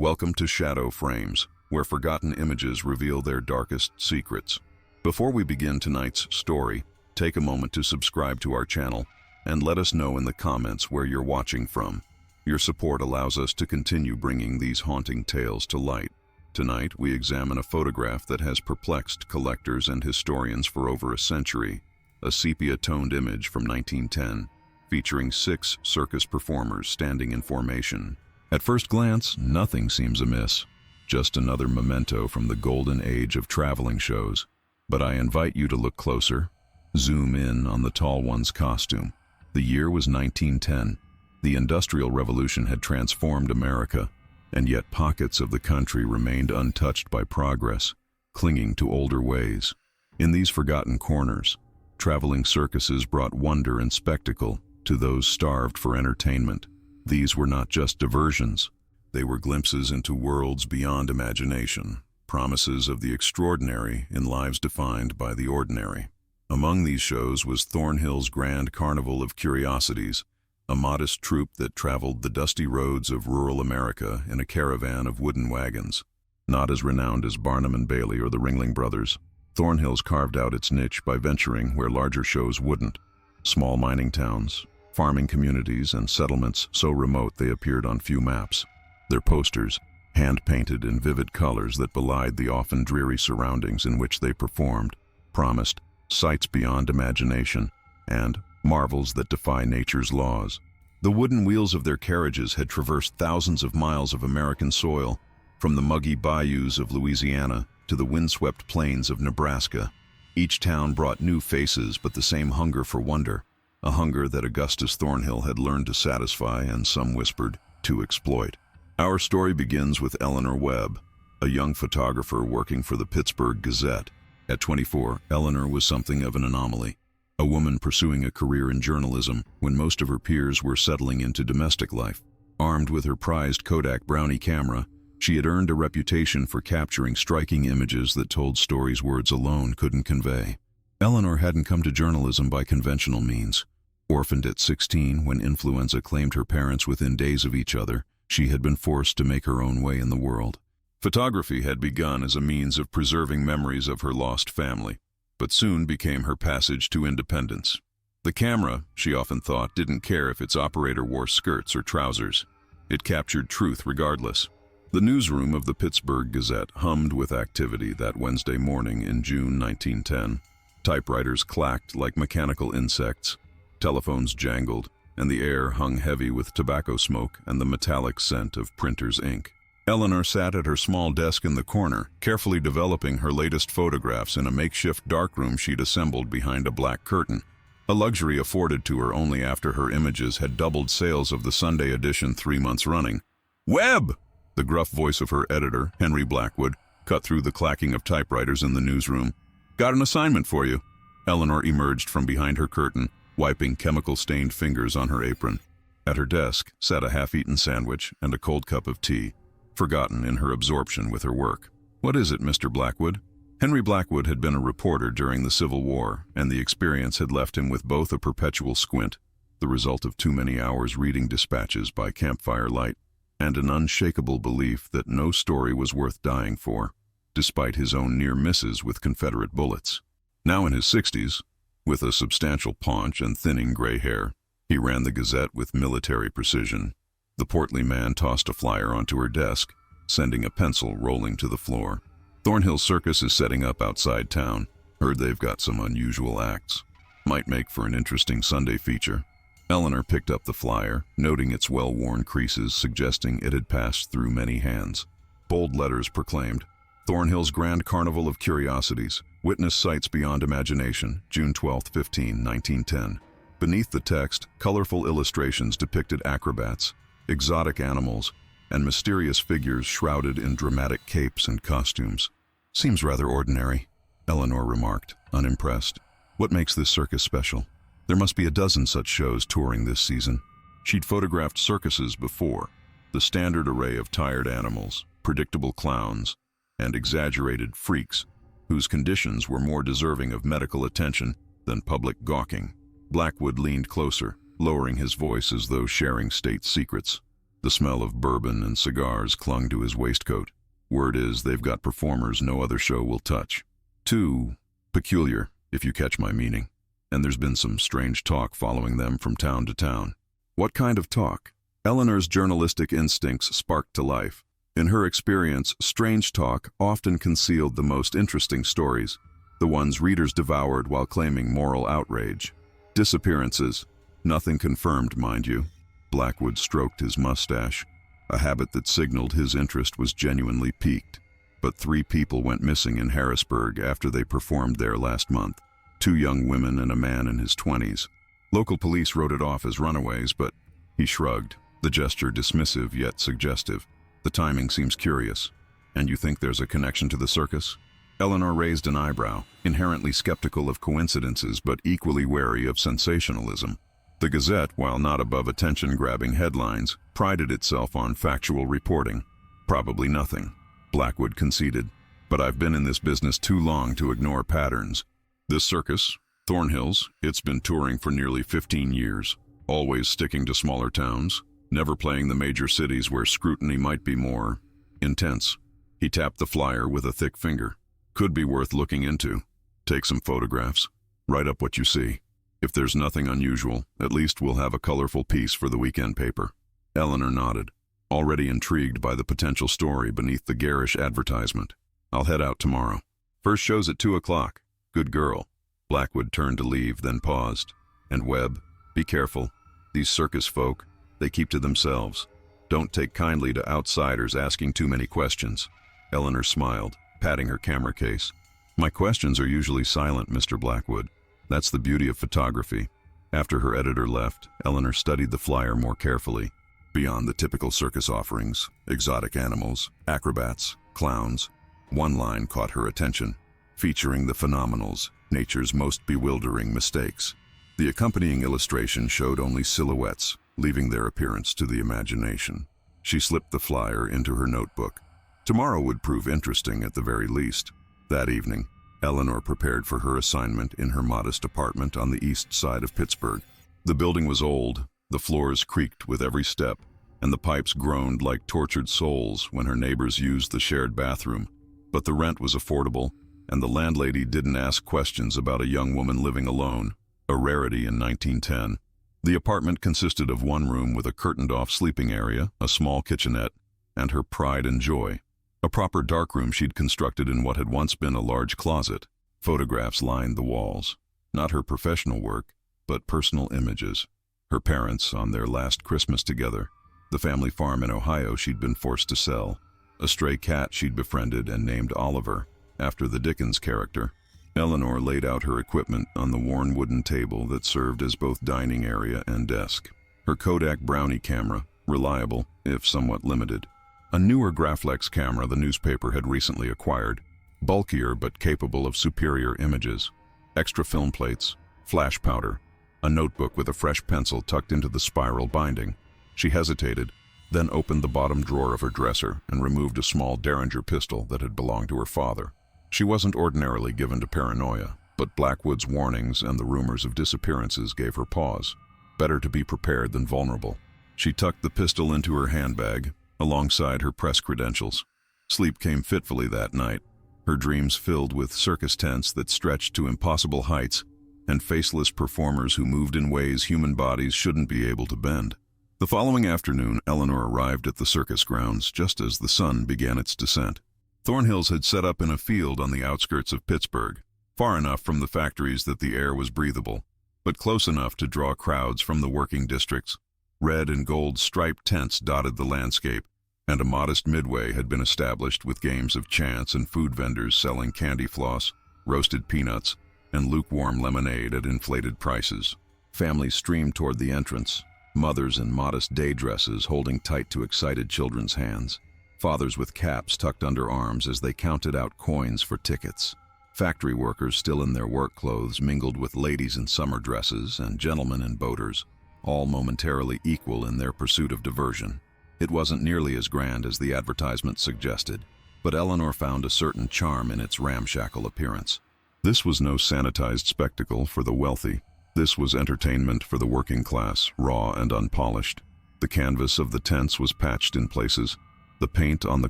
Welcome to Shadow Frames, where forgotten images reveal their darkest secrets. Before we begin tonight's story, take a moment to subscribe to our channel and let us know in the comments where you're watching from. Your support allows us to continue bringing these haunting tales to light. Tonight, we examine a photograph that has perplexed collectors and historians for over a century, a sepia-toned image from 1910, featuring 6 circus performers standing in formation. At first glance, nothing seems amiss, just another memento from the golden age of traveling shows. But I invite you to look closer. Zoom in on the tall one's costume. The year was 1910. The Industrial Revolution had transformed America, and yet pockets of the country remained untouched by progress, clinging to older ways. In these forgotten corners, traveling circuses brought wonder and spectacle to those starved for entertainment. These were not just diversions. They were glimpses into worlds beyond imagination, promises of the extraordinary in lives defined by the ordinary. Among these shows was Thornhill's Grand Carnival of Curiosities, a modest troupe that traveled the dusty roads of rural America in a caravan of wooden wagons. Not as renowned as Barnum and Bailey or the Ringling Brothers, Thornhill's carved out its niche by venturing where larger shows wouldn't. Small mining towns, farming communities, and settlements so remote they appeared on few maps. Their posters, hand-painted in vivid colors that belied the often dreary surroundings in which they performed, promised sights beyond imagination and marvels that defy nature's laws. The wooden wheels of their carriages had traversed thousands of miles of American soil, from the muggy bayous of Louisiana to the windswept plains of Nebraska. Each town brought new faces but the same hunger for wonder, a hunger that Augustus Thornhill had learned to satisfy and, some whispered, to exploit. Our story begins with Eleanor Webb, a young photographer working for the Pittsburgh Gazette. At 24, Eleanor was something of an anomaly, a woman pursuing a career in journalism when most of her peers were settling into domestic life. Armed with her prized Kodak Brownie camera, she had earned a reputation for capturing striking images that told stories words alone couldn't convey. Eleanor hadn't come to journalism by conventional means. Orphaned at 16 when influenza claimed her parents within days of each other, she had been forced to make her own way in the world. Photography had begun as a means of preserving memories of her lost family, but soon became her passage to independence. The camera, she often thought, didn't care if its operator wore skirts or trousers. It captured truth regardless. The newsroom of the Pittsburgh Gazette hummed with activity that Wednesday morning in June 1910. Typewriters clacked like mechanical insects. Telephones jangled, and the air hung heavy with tobacco smoke and the metallic scent of printer's ink. Eleanor sat at her small desk in the corner, carefully developing her latest photographs in a makeshift darkroom she'd assembled behind a black curtain, a luxury afforded to her only after her images had doubled sales of the Sunday edition 3 months running. "Webb!" The gruff voice of her editor, Henry Blackwood, cut through the clacking of typewriters in the newsroom. "Got an assignment for you." Eleanor emerged from behind her curtain, wiping chemical-stained fingers on her apron. At her desk sat a half-eaten sandwich and a cold cup of tea, forgotten in her absorption with her work. "What is it, Mr. Blackwood?" Henry Blackwood had been a reporter during the Civil War, and the experience had left him with both a perpetual squint, the result of too many hours reading dispatches by campfire light, and an unshakable belief that no story was worth dying for, despite his own near misses with Confederate bullets. Now in his 60s, with a substantial paunch and thinning gray hair, he ran the Gazette with military precision. The portly man tossed a flyer onto her desk, sending a pencil rolling to the floor. "Thornhill Circus is setting up outside town. Heard they've got some unusual acts. Might make for an interesting Sunday feature." Eleanor picked up the flyer, noting its well-worn creases suggesting it had passed through many hands. Bold letters proclaimed, "Thornhill's Grand Carnival of Curiosities. Witness sights beyond imagination, June 12, 1910. Beneath the text, colorful illustrations depicted acrobats, exotic animals, and mysterious figures shrouded in dramatic capes and costumes. "Seems rather ordinary," Eleanor remarked, unimpressed. "What makes this circus special? There must be a dozen such shows touring this season." She'd photographed circuses before, the standard array of tired animals, predictable clowns, and exaggerated freaks, whose conditions were more deserving of medical attention than public gawking. Blackwood leaned closer, lowering his voice as though sharing state secrets. The smell of bourbon and cigars clung to his waistcoat. Word is they've got performers no other show will touch. Too peculiar, if you catch my meaning. And there's been some strange talk following them from town to town. What kind of talk? Eleanor's journalistic instincts sparked to life. In her experience, strange talk often concealed the most interesting stories, the ones readers devoured while claiming moral outrage. Disappearances. Nothing confirmed, mind you. Blackwood stroked his mustache, a habit that signaled his interest was genuinely piqued. But 3 people went missing in Harrisburg after they performed there last month. 2 young women and a man in his 20s. Local police wrote it off as runaways, but he shrugged, the gesture dismissive yet suggestive. The timing seems curious. And you think there's a connection to the circus? Eleanor raised an eyebrow, inherently skeptical of coincidences but equally wary of sensationalism. The Gazette, while not above attention-grabbing headlines, prided itself on factual reporting. Probably nothing, Blackwood conceded. But I've been in this business too long to ignore patterns. This circus, Thornhills, it's been touring for nearly 15 years, always sticking to smaller towns, never playing the major cities where scrutiny might be more intense. He tapped the flyer with a thick finger. Could be worth looking into. Take some photographs. Write up what you see. If there's nothing unusual, at least we'll have a colorful piece for the weekend paper. Eleanor nodded, already intrigued by the potential story beneath the garish advertisement. I'll head out tomorrow. First show's at 2 o'clock. Good girl. Blackwood turned to leave, then paused. And Webb, be careful. These circus folk, they keep to themselves. Don't take kindly to outsiders asking too many questions. Eleanor smiled, patting her camera case. My questions are usually silent, Mr. Blackwood. That's the beauty of photography. After her editor left, Eleanor studied the flyer more carefully. Beyond the typical circus offerings, exotic animals, acrobats, clowns, one line caught her attention, featuring the phenomenals, nature's most bewildering mistakes. The accompanying illustration showed only silhouettes, leaving their appearance to the imagination. She slipped the flyer into her notebook. Tomorrow would prove interesting at the very least. That evening, Eleanor prepared for her assignment in her modest apartment on the east side of Pittsburgh. The building was old, the floors creaked with every step, and the pipes groaned like tortured souls when her neighbors used the shared bathroom. But the rent was affordable, and the landlady didn't ask questions about a young woman living alone, a rarity in 1910. The apartment consisted of one room with a curtained-off sleeping area, a small kitchenette, and her pride and joy. A proper darkroom she'd constructed in what had once been a large closet. Photographs lined the walls. Not her professional work, but personal images. Her parents on their last Christmas together. The family farm in Ohio she'd been forced to sell. A stray cat she'd befriended and named Oliver, after the Dickens character. Eleanor laid out her equipment on the worn wooden table that served as both dining area and desk. Her Kodak Brownie camera, reliable, if somewhat limited. A newer Graflex camera the newspaper had recently acquired, bulkier but capable of superior images. Extra film plates, flash powder, a notebook with a fresh pencil tucked into the spiral binding. She hesitated, then opened the bottom drawer of her dresser and removed a small Derringer pistol that had belonged to her father. She wasn't ordinarily given to paranoia, but Blackwood's warnings and the rumors of disappearances gave her pause. Better to be prepared than vulnerable. She tucked the pistol into her handbag, alongside her press credentials. Sleep came fitfully that night, her dreams filled with circus tents that stretched to impossible heights and faceless performers who moved in ways human bodies shouldn't be able to bend. The following afternoon, Eleanor arrived at the circus grounds just as the sun began its descent. Thornhills had set up in a field on the outskirts of Pittsburgh, far enough from the factories that the air was breathable, but close enough to draw crowds from the working districts. Red and gold striped tents dotted the landscape, and a modest midway had been established with games of chance and food vendors selling candy floss, roasted peanuts, and lukewarm lemonade at inflated prices. Families streamed toward the entrance, mothers in modest day dresses holding tight to excited children's hands, fathers with caps tucked under arms as they counted out coins for tickets. Factory workers still in their work clothes mingled with ladies in summer dresses and gentlemen in boaters, all momentarily equal in their pursuit of diversion. It wasn't nearly as grand as the advertisement suggested, but Eleanor found a certain charm in its ramshackle appearance. This was no sanitized spectacle for the wealthy. This was entertainment for the working class, raw and unpolished. The canvas of the tents was patched in places, the paint on the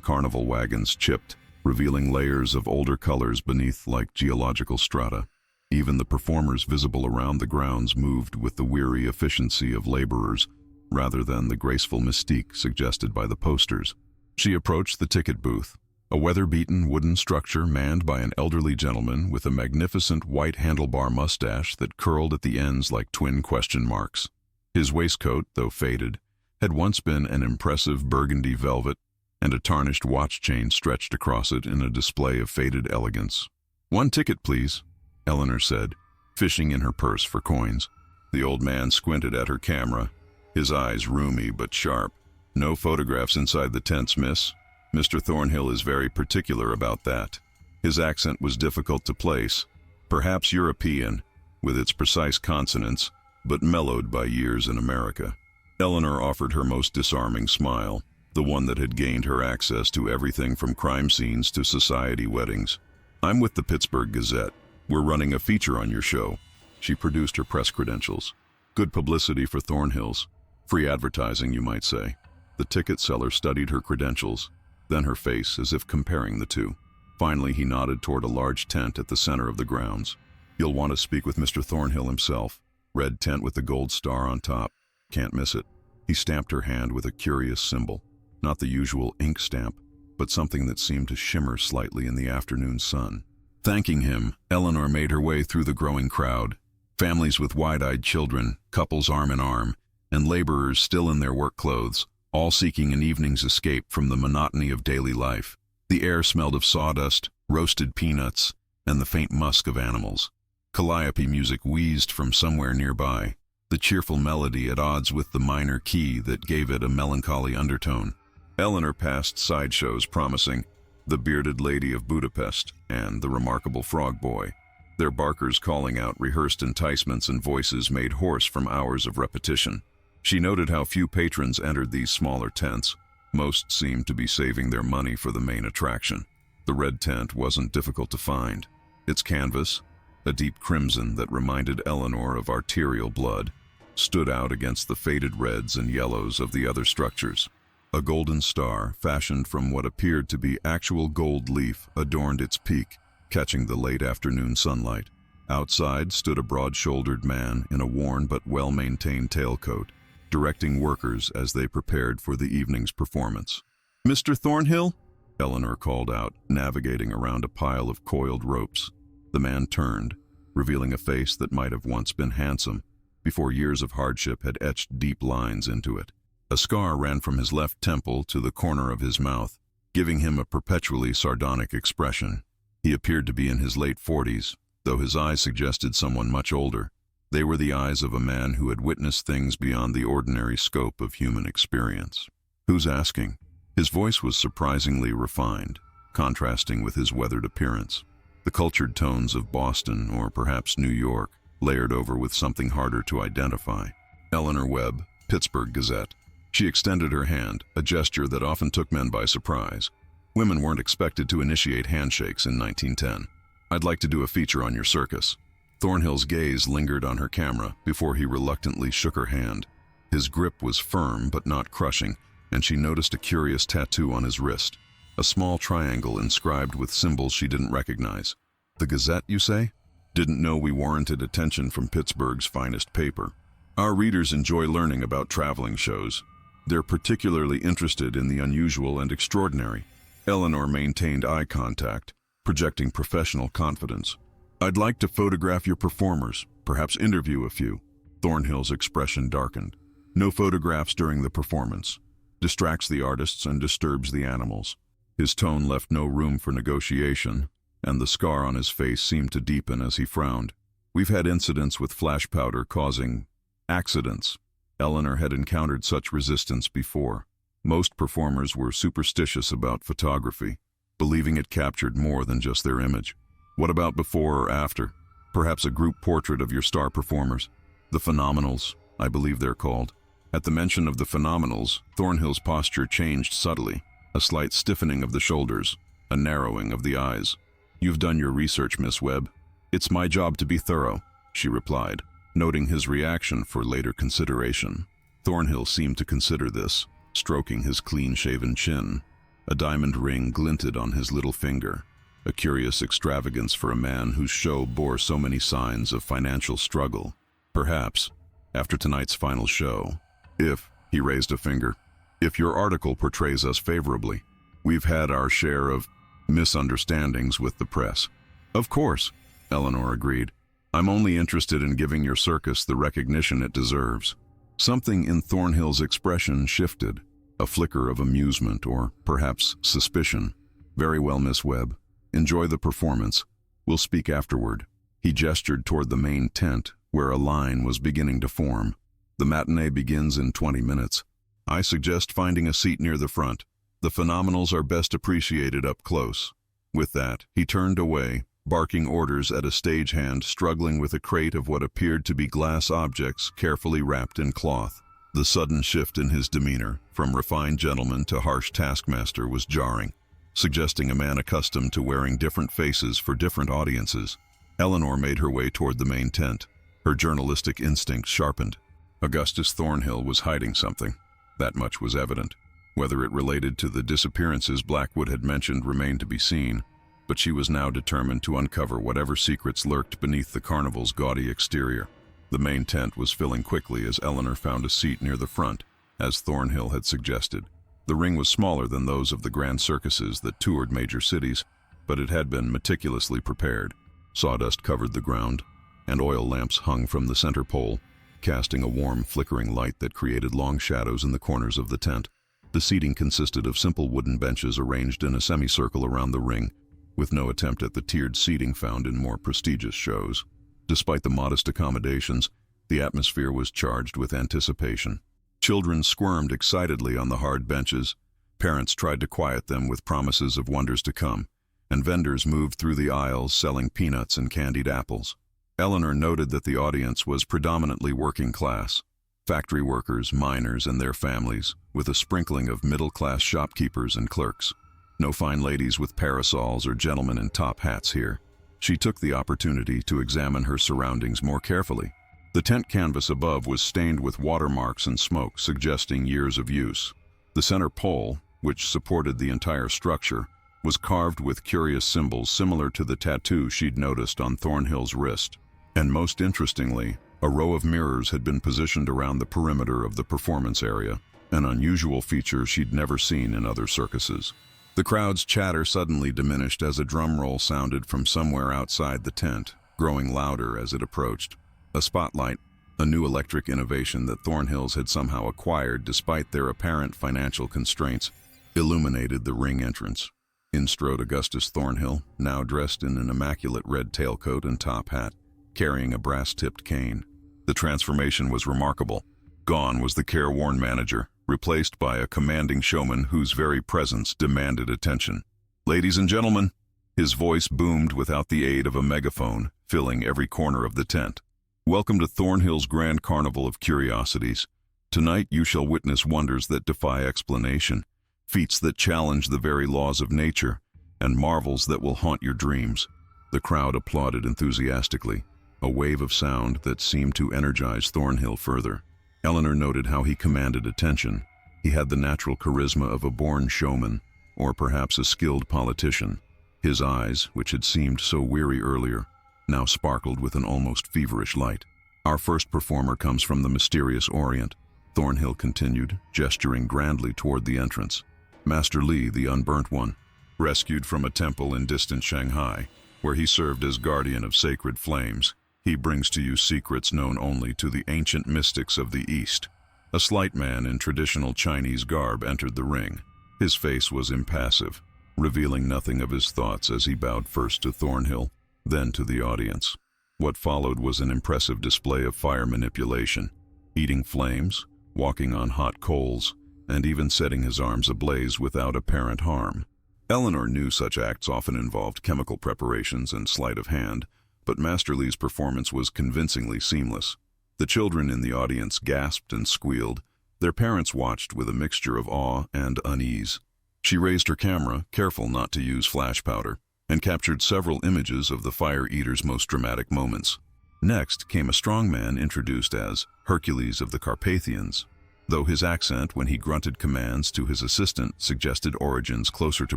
carnival wagons chipped, revealing layers of older colors beneath like geological strata. Even the performers visible around the grounds moved with the weary efficiency of laborers, rather than the graceful mystique suggested by the posters. She approached the ticket booth, a weather-beaten wooden structure manned by an elderly gentleman with a magnificent white handlebar mustache that curled at the ends like twin question marks. His waistcoat, though faded, had once been an impressive burgundy velvet, and a tarnished watch chain stretched across it in a display of faded elegance. "One ticket, please," Eleanor said, fishing in her purse for coins. The old man squinted at her camera, his eyes roomy but sharp. "No photographs inside the tents, miss. Mr. Thornhill is very particular about that." His accent was difficult to place, perhaps European, with its precise consonants, but mellowed by years in America. Eleanor offered her most disarming smile, the one that had gained her access to everything from crime scenes to society weddings. "I'm with the Pittsburgh Gazette. We're running a feature on your show." She produced her press credentials. Good publicity for Thornhills. Free advertising, you might say. The ticket seller studied her credentials, then her face as if comparing the two. Finally, he nodded toward a large tent at the center of the grounds. "You'll want to speak with Mr. Thornhill himself. Red tent with the gold star on top. Can't miss it." He stamped her hand with a curious symbol, not the usual ink stamp, but something that seemed to shimmer slightly in the afternoon sun. Thanking him, Eleanor made her way through the growing crowd. Families with wide-eyed children, couples arm in arm, and laborers still in their work clothes, all seeking an evening's escape from the monotony of daily life. The air smelled of sawdust, roasted peanuts, and the faint musk of animals. Calliope music wheezed from somewhere nearby, the cheerful melody at odds with the minor key that gave it a melancholy undertone. Eleanor passed sideshows promising The Bearded Lady of Budapest and The Remarkable Frog Boy, their barkers calling out rehearsed enticements and voices made hoarse from hours of repetition. She noted how few patrons entered these smaller tents. Most seemed to be saving their money for the main attraction. The red tent wasn't difficult to find. Its canvas, a deep crimson that reminded Eleanor of arterial blood, stood out against the faded reds and yellows of the other structures. A golden star, fashioned from what appeared to be actual gold leaf, adorned its peak, catching the late afternoon sunlight. Outside stood a broad-shouldered man in a worn but well-maintained tailcoat, directing workers as they prepared for the evening's performance. "Mr. Thornhill?" Eleanor called out, navigating around a pile of coiled ropes. The man turned, revealing a face that might have once been handsome, before years of hardship had etched deep lines into it. A scar ran from his left temple to the corner of his mouth, giving him a perpetually sardonic expression. He appeared to be in his late 40s, though his eyes suggested someone much older. They were the eyes of a man who had witnessed things beyond the ordinary scope of human experience. "Who's asking?" His voice was surprisingly refined, contrasting with his weathered appearance. The cultured tones of Boston, or perhaps New York, layered over with something harder to identify. Eleanor Webb, Pittsburgh Gazette. She extended her hand, a gesture that often took men by surprise. Women weren't expected to initiate handshakes in 1910. "I'd like to do a feature on your circus." Thornhill's gaze lingered on her camera before he reluctantly shook her hand. His grip was firm but not crushing, and she noticed a curious tattoo on his wrist, a small triangle inscribed with symbols she didn't recognize. "The Gazette, you say? Didn't know we warranted attention from Pittsburgh's finest paper. Our readers enjoy learning about traveling shows. They're particularly interested in the unusual and extraordinary." Eleanor maintained eye contact, projecting professional confidence. "I'd like to photograph your performers, perhaps interview a few." Thornhill's expression darkened. "No photographs during the performance. Distracts the artists and disturbs the animals." His tone left no room for negotiation, and the scar on his face seemed to deepen as he frowned. "We've had incidents with flash powder causing accidents." Eleanor had encountered such resistance before. Most performers were superstitious about photography, believing it captured more than just their image. "What about before or after? Perhaps a group portrait of your star performers? The Phenomenals, I believe they're called." At the mention of the Phenomenals, Thornhill's posture changed subtly, a slight stiffening of the shoulders, a narrowing of the eyes. "You've done your research, Miss Webb." "It's my job to be thorough," she replied, noting his reaction for later consideration. Thornhill seemed to consider this, stroking his clean-shaven chin. A diamond ring glinted on his little finger, a curious extravagance for a man whose show bore so many signs of financial struggle. Perhaps, after tonight's final show, he raised a finger, if your article portrays us favorably, we've had our share of misunderstandings with the press. Of course, Eleanor agreed. I'm only interested in giving your circus the recognition it deserves. Something in Thornhill's expression shifted, a flicker of amusement or perhaps suspicion. Very well, Miss Webb. Enjoy the performance. We'll speak afterward. He gestured toward the main tent, where a line was beginning to form. The matinee begins in 20 minutes. I suggest finding a seat near the front. The phenomenals are best appreciated up close. With that, he turned away, barking orders at a stagehand struggling with a crate of what appeared to be glass objects carefully wrapped in cloth. The sudden shift in his demeanor, from refined gentleman to harsh taskmaster, was jarring, suggesting a man accustomed to wearing different faces for different audiences. Eleanor made her way toward the main tent, her journalistic instincts sharpened. Augustus Thornhill was hiding something. That much was evident. Whether it related to the disappearances Blackwood had mentioned remained to be seen, but she was now determined to uncover whatever secrets lurked beneath the carnival's gaudy exterior. The main tent was filling quickly as Eleanor found a seat near the front, as Thornhill had suggested. The ring was smaller than those of the grand circuses that toured major cities, but it had been meticulously prepared. Sawdust covered the ground, and oil lamps hung from the center pole, casting a warm, flickering light that created long shadows in the corners of the tent. The seating consisted of simple wooden benches arranged in a semicircle around the ring, with no attempt at the tiered seating found in more prestigious shows. Despite the modest accommodations, the atmosphere was charged with anticipation. Children squirmed excitedly on the hard benches, parents tried to quiet them with promises of wonders to come, and vendors moved through the aisles selling peanuts and candied apples. Eleanor noted that the audience was predominantly working class, factory workers, miners, and their families, with a sprinkling of middle-class shopkeepers and clerks. No fine ladies with parasols or gentlemen in top hats here. She took the opportunity to examine her surroundings more carefully. The tent canvas above was stained with watermarks and smoke, suggesting years of use. The center pole, which supported the entire structure, was carved with curious symbols similar to the tattoo she'd noticed on Thornhill's wrist. And most interestingly, a row of mirrors had been positioned around the perimeter of the performance area, an unusual feature she'd never seen in other circuses. The crowd's chatter suddenly diminished as a drum roll sounded from somewhere outside the tent, growing louder as it approached. A spotlight, a new electric innovation that Thornhills had somehow acquired despite their apparent financial constraints, illuminated the ring entrance. In strode Augustus Thornhill, now dressed in an immaculate red tailcoat and top hat, carrying a brass-tipped cane. The transformation was remarkable. Gone was the careworn manager, replaced by a commanding showman whose very presence demanded attention. Ladies and gentlemen, his voice boomed without the aid of a megaphone, filling every corner of the tent. Welcome to Thornhill's Grand Carnival of Curiosities. Tonight you shall witness wonders that defy explanation, feats that challenge the very laws of nature, and marvels that will haunt your dreams. The crowd applauded enthusiastically, a wave of sound that seemed to energize Thornhill further. Eleanor noted how he commanded attention. He had the natural charisma of a born showman, or perhaps a skilled politician. His eyes, which had seemed so weary earlier, now sparkled with an almost feverish light. Our first performer comes from the mysterious Orient, Thornhill continued, gesturing grandly toward the entrance. Master Li, the Unburnt One, rescued from a temple in distant Shanghai, where he served as guardian of sacred flames. He brings to you secrets known only to the ancient mystics of the East. A slight man in traditional Chinese garb entered the ring. His face was impassive, revealing nothing of his thoughts as he bowed first to Thornhill, then to the audience. What followed was an impressive display of fire manipulation, eating flames, walking on hot coals, and even setting his arms ablaze without apparent harm. Eleanor knew such acts often involved chemical preparations and sleight of hand, but Master Li's performance was convincingly seamless. The children in the audience gasped and squealed. Their parents watched with a mixture of awe and unease. She raised her camera, careful not to use flash powder, and captured several images of the fire eater's most dramatic moments. Next came a strong man introduced as Hercules of the Carpathians. though his accent when he grunted commands to his assistant suggested origins closer to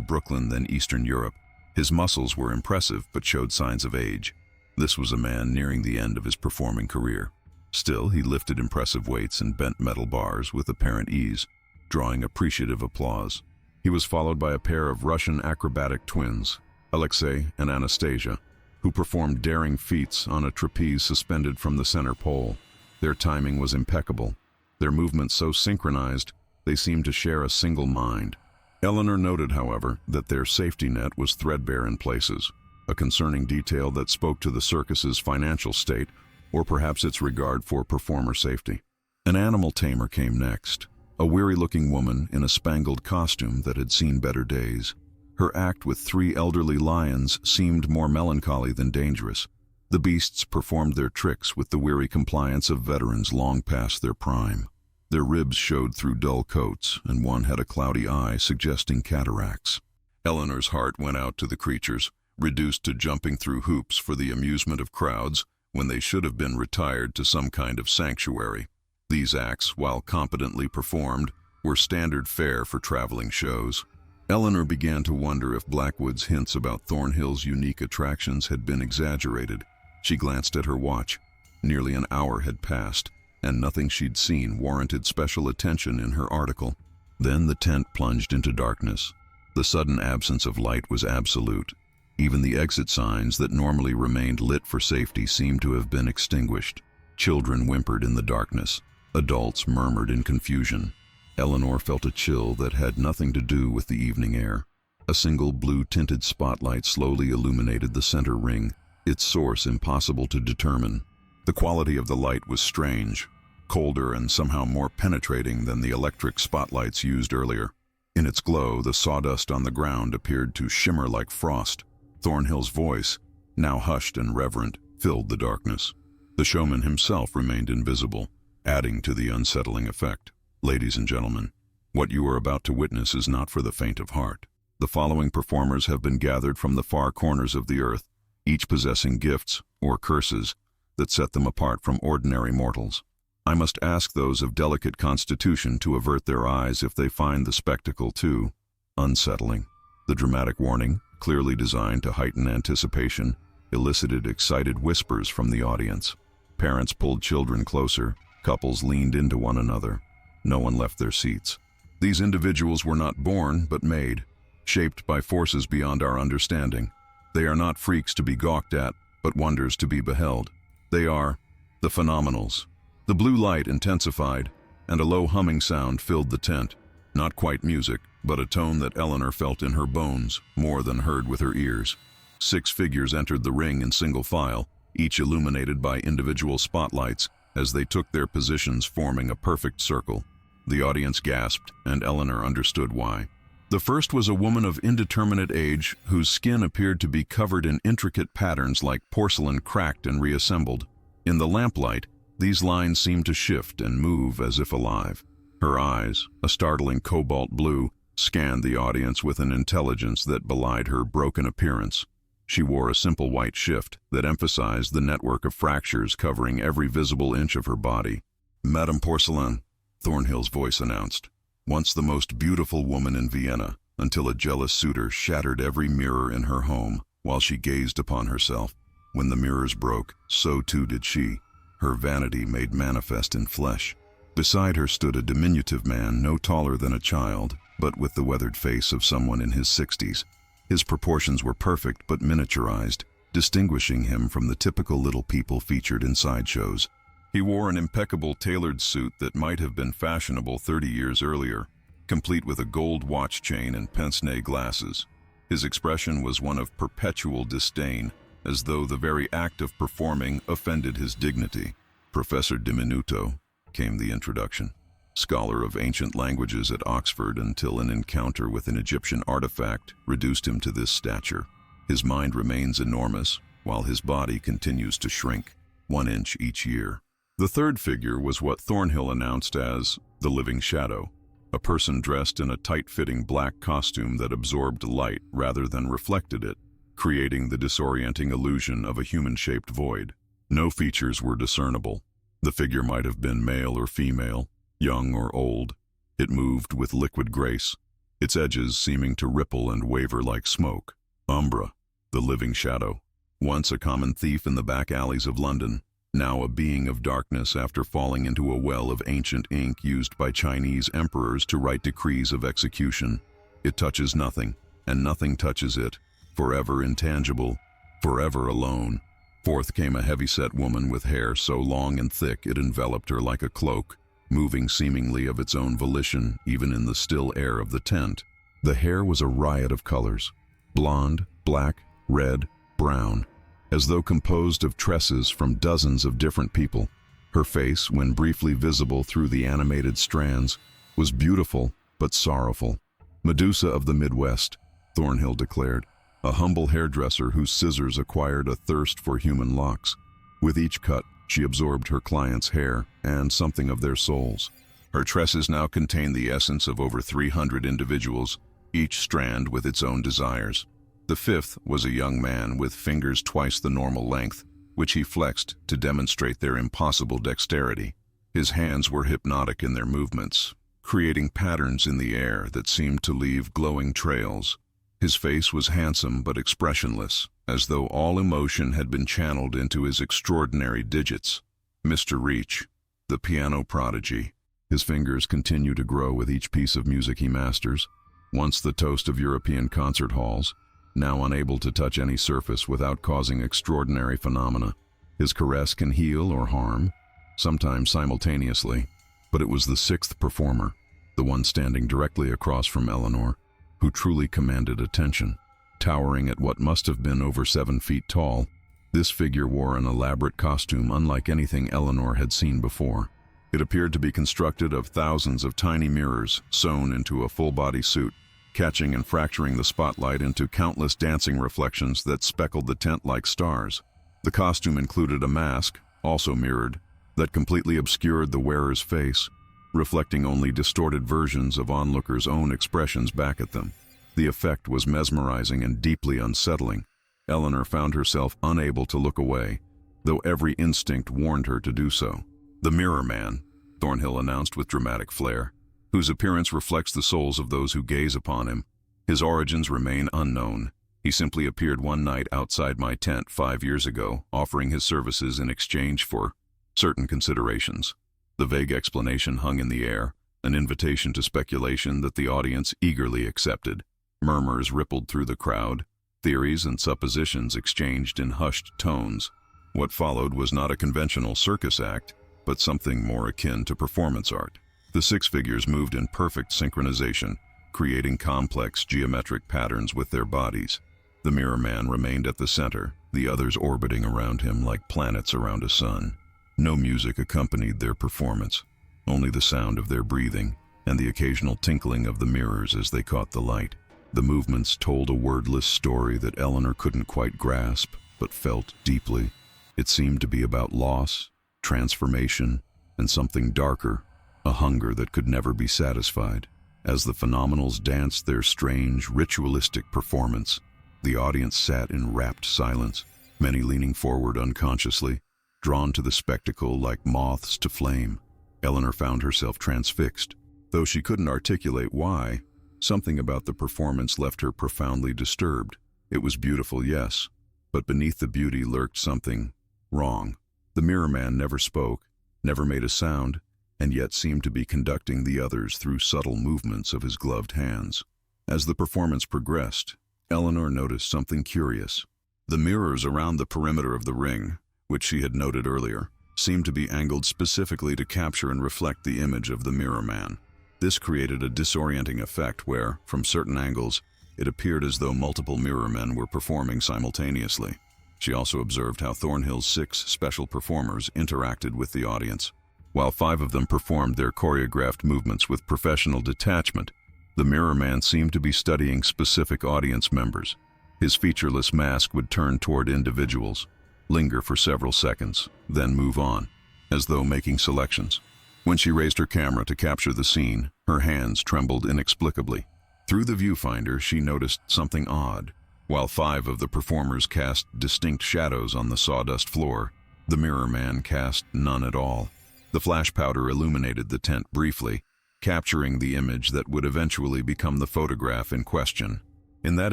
Brooklyn than Eastern Europe. His muscles were impressive but showed signs of age. This was a man nearing the end of his performing career. Still, he lifted impressive weights and bent metal bars with apparent ease, drawing appreciative applause. He was followed by a pair of Russian acrobatic twins, Alexei and Anastasia, who performed daring feats on a trapeze suspended from the center pole. Their timing was impeccable, their movements so synchronized they seemed to share a single mind. Eleanor noted, however, that their safety net was threadbare in places, a concerning detail that spoke to the circus's financial state, or perhaps its regard for performer safety. An animal tamer came next, a weary-looking woman in a spangled costume that had seen better days. Her act with 3 elderly lions seemed more melancholy than dangerous. The beasts performed their tricks with the weary compliance of veterans long past their prime. Their ribs showed through dull coats, and one had a cloudy eye suggesting cataracts. Eleanor's heart went out to the creatures, reduced to jumping through hoops for the amusement of crowds when they should have been retired to some kind of sanctuary. These acts, while competently performed, were standard fare for traveling shows. Eleanor began to wonder if Blackwood's hints about Thornhill's unique attractions had been exaggerated. She glanced at her watch. Nearly an hour had passed, and nothing she'd seen warranted special attention in her article. Then the tent plunged into darkness. The sudden absence of light was absolute. Even the exit signs that normally remained lit for safety seemed to have been extinguished. Children whimpered in the darkness. Adults murmured in confusion. Eleanor felt a chill that had nothing to do with the evening air. A single blue-tinted spotlight slowly illuminated the center ring, its source impossible to determine. The quality of the light was strange, colder and somehow more penetrating than the electric spotlights used earlier. In its glow, the sawdust on the ground appeared to shimmer like frost. Thornhill's voice, now hushed and reverent, filled the darkness. The showman himself remained invisible, adding to the unsettling effect. Ladies and gentlemen, what you are about to witness is not for the faint of heart. The following performers have been gathered from the far corners of the earth, each possessing gifts, or curses, that set them apart from ordinary mortals. I must ask those of delicate constitution to avert their eyes if they find the spectacle too unsettling. The dramatic warning, clearly designed to heighten anticipation, elicited excited whispers from the audience. Parents pulled children closer, couples leaned into one another. No one left their seats. These individuals were not born, but made, shaped by forces beyond our understanding. They are not freaks to be gawked at, but wonders to be beheld. They are the phenomenals. The blue light intensified, and a low humming sound filled the tent. Not quite music, but a tone that Eleanor felt in her bones, more than heard with her ears. 6 figures entered the ring in single file, each illuminated by individual spotlights, as they took their positions forming a perfect circle. The audience gasped, and Eleanor understood why. The first was a woman of indeterminate age whose skin appeared to be covered in intricate patterns like porcelain cracked and reassembled. In the lamplight, these lines seemed to shift and move as if alive. Her eyes, a startling cobalt blue, scanned the audience with an intelligence that belied her broken appearance. She wore a simple white shift that emphasized the network of fractures covering every visible inch of her body. "Madame Porcelain," Thornhill's voice announced, once the most beautiful woman in Vienna, until a jealous suitor shattered every mirror in her home while she gazed upon herself. When the mirrors broke, so too did she, her vanity made manifest in flesh. Beside her stood a diminutive man no taller than a child, but with the weathered face of someone in his 60s. His proportions were perfect but miniaturized, distinguishing him from the typical little people featured in sideshows. He wore an impeccable tailored suit that might have been fashionable 30 years earlier, complete with a gold watch chain and pince-nez glasses. His expression was one of perpetual disdain, as though the very act of performing offended his dignity. "Professor Diminuto," came the introduction. Scholar of ancient languages at Oxford until an encounter with an Egyptian artifact reduced him to this stature. His mind remains enormous, while his body continues to shrink, 1 inch each year. The third figure was what Thornhill announced as the living shadow, a person dressed in a tight-fitting black costume that absorbed light rather than reflected it, creating the disorienting illusion of a human-shaped void. No features were discernible. The figure might have been male or female, young or old. It moved with liquid grace, its edges seeming to ripple and waver like smoke. Umbra, the living shadow, once a common thief in the back alleys of London, now a being of darkness after falling into a well of ancient ink used by Chinese emperors to write decrees of execution. It touches nothing, and nothing touches it, forever intangible, forever alone. Forth came a heavy-set woman with hair so long and thick it enveloped her like a cloak, moving seemingly of its own volition even in the still air of the tent. The hair was a riot of colors, blonde, black, red, brown, as though composed of tresses from dozens of different people. Her face, when briefly visible through the animated strands, was beautiful but sorrowful. Medusa of the Midwest, Thornhill declared, a humble hairdresser whose scissors acquired a thirst for human locks. With each cut, she absorbed her client's hair and something of their souls. Her tresses now contained the essence of over 300 individuals, each strand with its own desires. The fifth was a young man with fingers twice the normal length, which he flexed to demonstrate their impossible dexterity. His hands were hypnotic in their movements, creating patterns in the air that seemed to leave glowing trails. His face was handsome but expressionless, as though all emotion had been channeled into his extraordinary digits. Mr. Reach, the piano prodigy. His fingers continue to grow with each piece of music he masters. Once the toast of European concert halls, now unable to touch any surface without causing extraordinary phenomena. His caress can heal or harm, sometimes simultaneously, but it was the sixth performer, the one standing directly across from Eleanor, who truly commanded attention. Towering at what must have been over 7 feet tall, this figure wore an elaborate costume unlike anything Eleanor had seen before. It appeared to be constructed of thousands of tiny mirrors sewn into a full-body suit, catching and fracturing the spotlight into countless dancing reflections that speckled the tent like stars. The costume included a mask, also mirrored, that completely obscured the wearer's face, reflecting only distorted versions of onlookers' own expressions back at them. The effect was mesmerizing and deeply unsettling. Eleanor found herself unable to look away, though every instinct warned her to do so. "The Mirror Man," Thornhill announced with dramatic flair, whose appearance reflects the souls of those who gaze upon him. His origins remain unknown. He simply appeared one night outside my tent 5 years ago, offering his services in exchange for certain considerations. The vague explanation hung in the air, an invitation to speculation that the audience eagerly accepted. Murmurs rippled through the crowd, theories and suppositions exchanged in hushed tones. What followed was not a conventional circus act, but something more akin to performance art. The 6 figures moved in perfect synchronization, creating complex geometric patterns with their bodies. The Mirror Man remained at the center, the others orbiting around him like planets around a sun. No music accompanied their performance, only the sound of their breathing and the occasional tinkling of the mirrors as they caught the light. The movements told a wordless story that Eleanor couldn't quite grasp, but felt deeply. It seemed to be about loss, transformation, and something darker, a hunger that could never be satisfied. As the phenomenals danced their strange, ritualistic performance, the audience sat in rapt silence, many leaning forward unconsciously, drawn to the spectacle like moths to flame. Eleanor found herself transfixed. Though she couldn't articulate why, something about the performance left her profoundly disturbed. It was beautiful, yes, but beneath the beauty lurked something wrong. The Mirror Man never spoke, never made a sound, and yet seemed to be conducting the others through subtle movements of his gloved hands. As the performance progressed, Eleanor noticed something curious. The mirrors around the perimeter of the ring, which she had noted earlier, seemed to be angled specifically to capture and reflect the image of the Mirror Man. This created a disorienting effect where, from certain angles, it appeared as though multiple mirror men were performing simultaneously. She also observed how Thornhill's 6 special performers interacted with the audience. While 5 of them performed their choreographed movements with professional detachment, the Mirror Man seemed to be studying specific audience members. His featureless mask would turn toward individuals, linger for several seconds, then move on, as though making selections. When she raised her camera to capture the scene, her hands trembled inexplicably. Through the viewfinder, she noticed something odd. While 5 of the performers cast distinct shadows on the sawdust floor, the Mirror Man cast none at all. The flash powder illuminated the tent briefly, capturing the image that would eventually become the photograph in question. In that